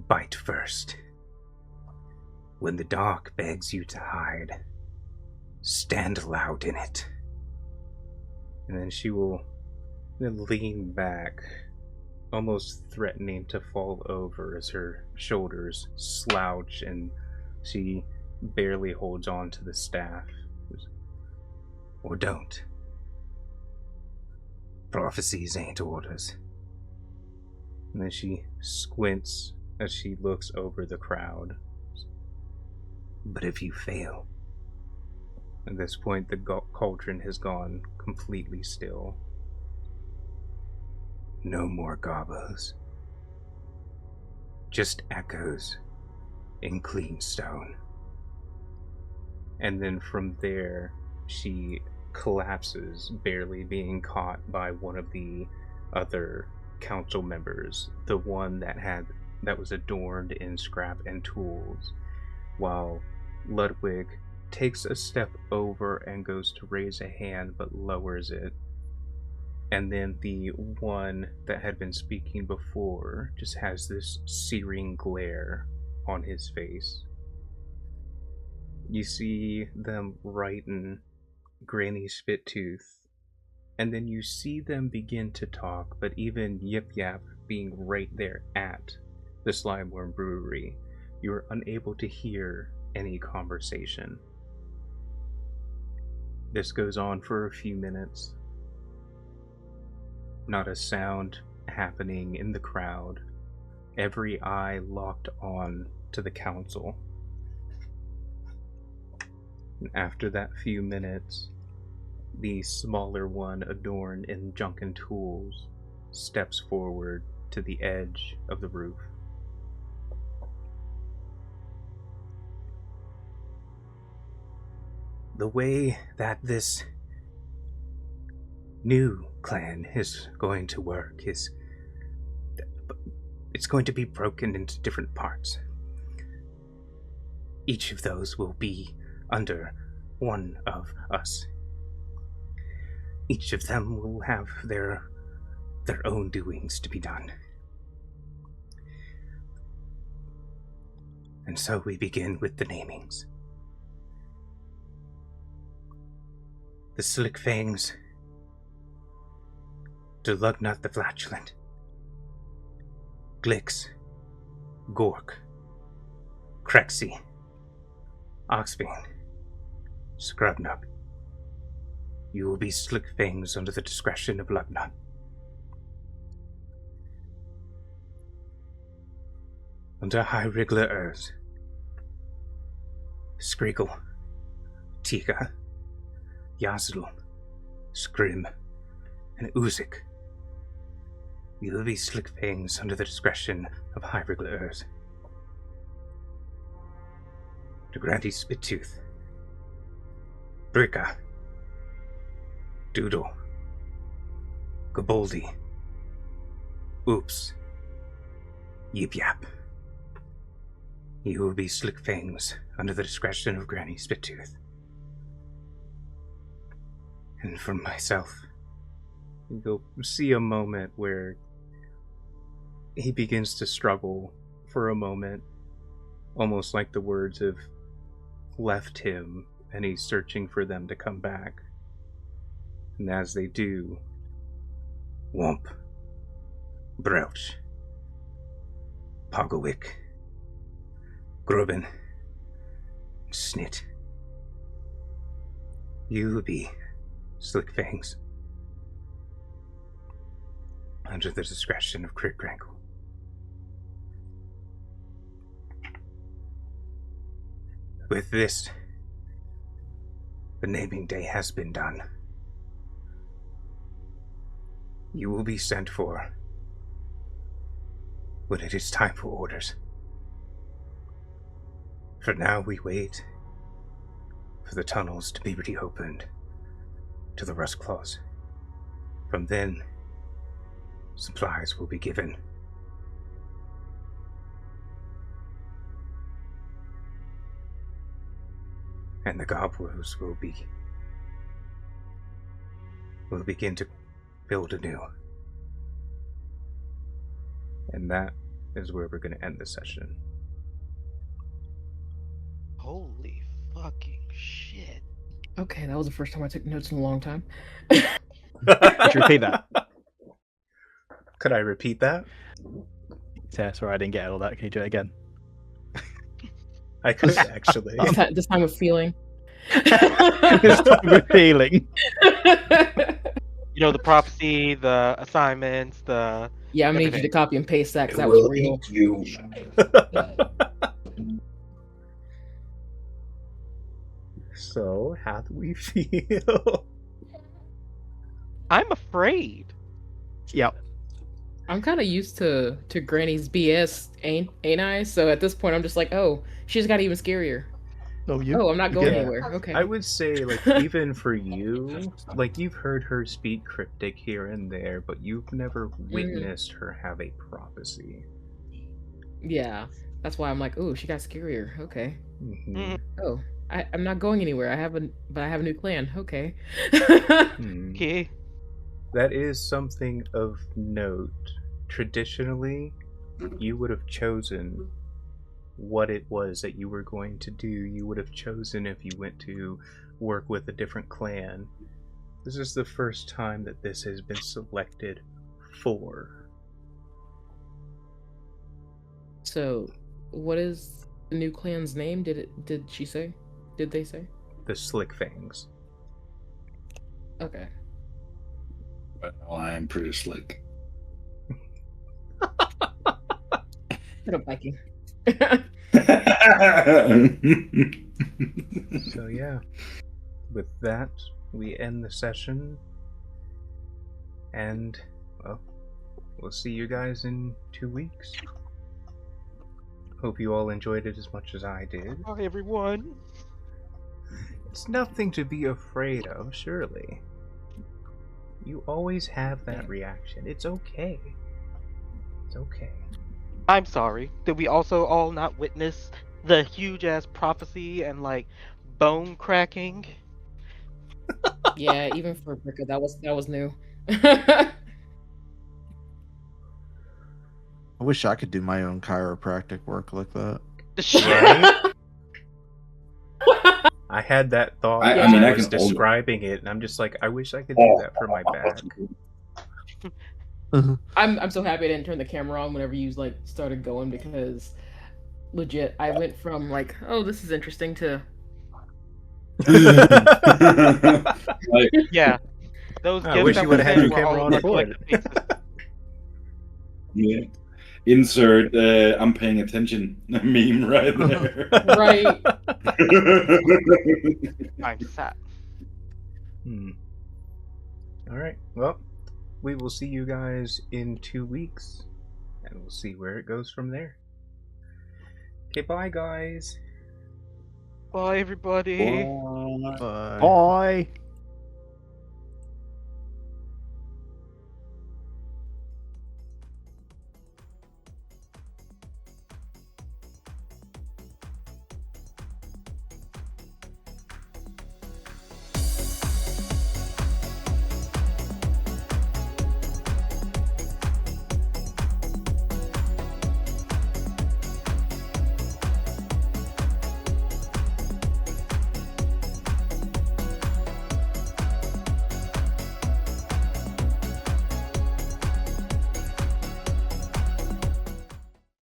bite first. When the dark begs you to hide, stand loud in it. And then she will lean back, almost threatening to fall over as her shoulders slouch and she barely holds on to the staff. Or don't. Prophecies ain't orders. And then she squints as she looks over the crowd. But if you fail, At this point, the cauldron has gone completely still. no more gobos. Just echoes in clean stone. And then from there, she collapses, barely being caught by one of the other council members, the one that was adorned in scrap and tools, while Ludwig takes a step over and goes to raise a hand but lowers it. And then the one that had been speaking before just has this searing glare on his face. You see them righten Granny Spittooth, and then you see them begin to talk, but even Yip Yap being right there at the Slimeworm Brewery, you're unable to hear any conversation. This goes on for a few minutes. Not a sound happening in the crowd. Every eye locked on to the council. And after that few minutes, the smaller one adorned in junken tools steps forward to the edge of the roof. The way that this new clan is going to work is it's going to be broken into different parts. Each of those will be under one of us. Each of them will have their own doings to be done. And so we begin with the namings. The Slick Fangs to Lugnut the Flatulent, Glix, Gork, Crexy, Oxbane, Scrubnug. You will be Slick Fangs under the discretion of Lugnut. Under High Wriggler Urs, Skriggle, Tika, Yazlu, Scrim, and Uzik. You will be Slick Fangs under the discretion of High Wriggler Urs. To Granty Spittooth, Bricka, Doodle, Gaboldi, Oops, Yip Yap. You will be Slick Fangs under the discretion of Granny Spittooth. And from myself, you'll see a moment where he begins to struggle for a moment, almost like the words have left him and he's searching for them to come back. And as they do, Womp, Brelch, Pogowick, Grubbin, Snit. You will be Slick Fangs under the discretion of Crick Grankle. With this, the naming day has been done. You will be sent for when it is time for orders. For now, we wait for the tunnels to be reopened to the Rust Claws. From then, supplies will be given. And the Goblins will begin to build anew. And that is where we're going to end the session. Holy fucking shit. Okay, that was the first time I took notes in a long time. Could you repeat that? Could I repeat that? Yeah, sorry, I didn't get all that. Can you do it again? I could actually. This time with feeling. This time with feeling. You know, the prophecy, the assignments, the... Yeah, I'm gonna need you to everything. copy and paste that because It that was will real. eat you. So, how do we feel? I'm afraid. Yep. I'm kind of used to Granny's BS, ain't I? So at this point, I'm just like, oh, she's got even scarier. Oh, you? Oh, I'm not going Yeah. anywhere. Okay. I would say, like, even for you, like, you've heard her speak cryptic here and there, but you've never witnessed her have a prophecy. Yeah, that's why I'm like, oh, she got scarier. Okay. Mhm. Oh, I'm not going anywhere. I have a new clan. Okay. Hmm. Okay. That is something of note. Traditionally, you would have chosen what it was that you were going to do. You would have chosen if you went to work with a different clan. This is the first time that this has been selected for. So, what is the new clan's name? Did she say? Did they say? The Slick Fangs. Okay. Well, I'm pretty slick. Shut up, Viking. So yeah, with that, we end the session. And, well, we'll see you guys in 2 weeks. Hope you all enjoyed it as much as I did. Bye, everyone. It's nothing to be afraid of, surely. You always have that reaction. It's okay. It's okay. I'm sorry. Did we also all not witness the huge ass prophecy and like bone cracking? Yeah, even for Bricka, that was new. Oh, I wish I could do my own chiropractic work like that. Right? I had that thought I as mean, I I was can hold it. describing it, and I'm just like, I wish I could do that for my back. I'm so happy I didn't turn the camera on whenever you like started going because legit I went from like, oh, this is interesting to Like, Yeah. Those I gifts wish that you were would have had sent your were camera all on like board. collective pieces. yeah. Insert I'm paying attention meme right there. right. I'm sad. Alright, well, we will see you guys in 2 weeks, and we'll see where it goes from there. Okay, bye, guys. Bye, everybody. Bye. Bye.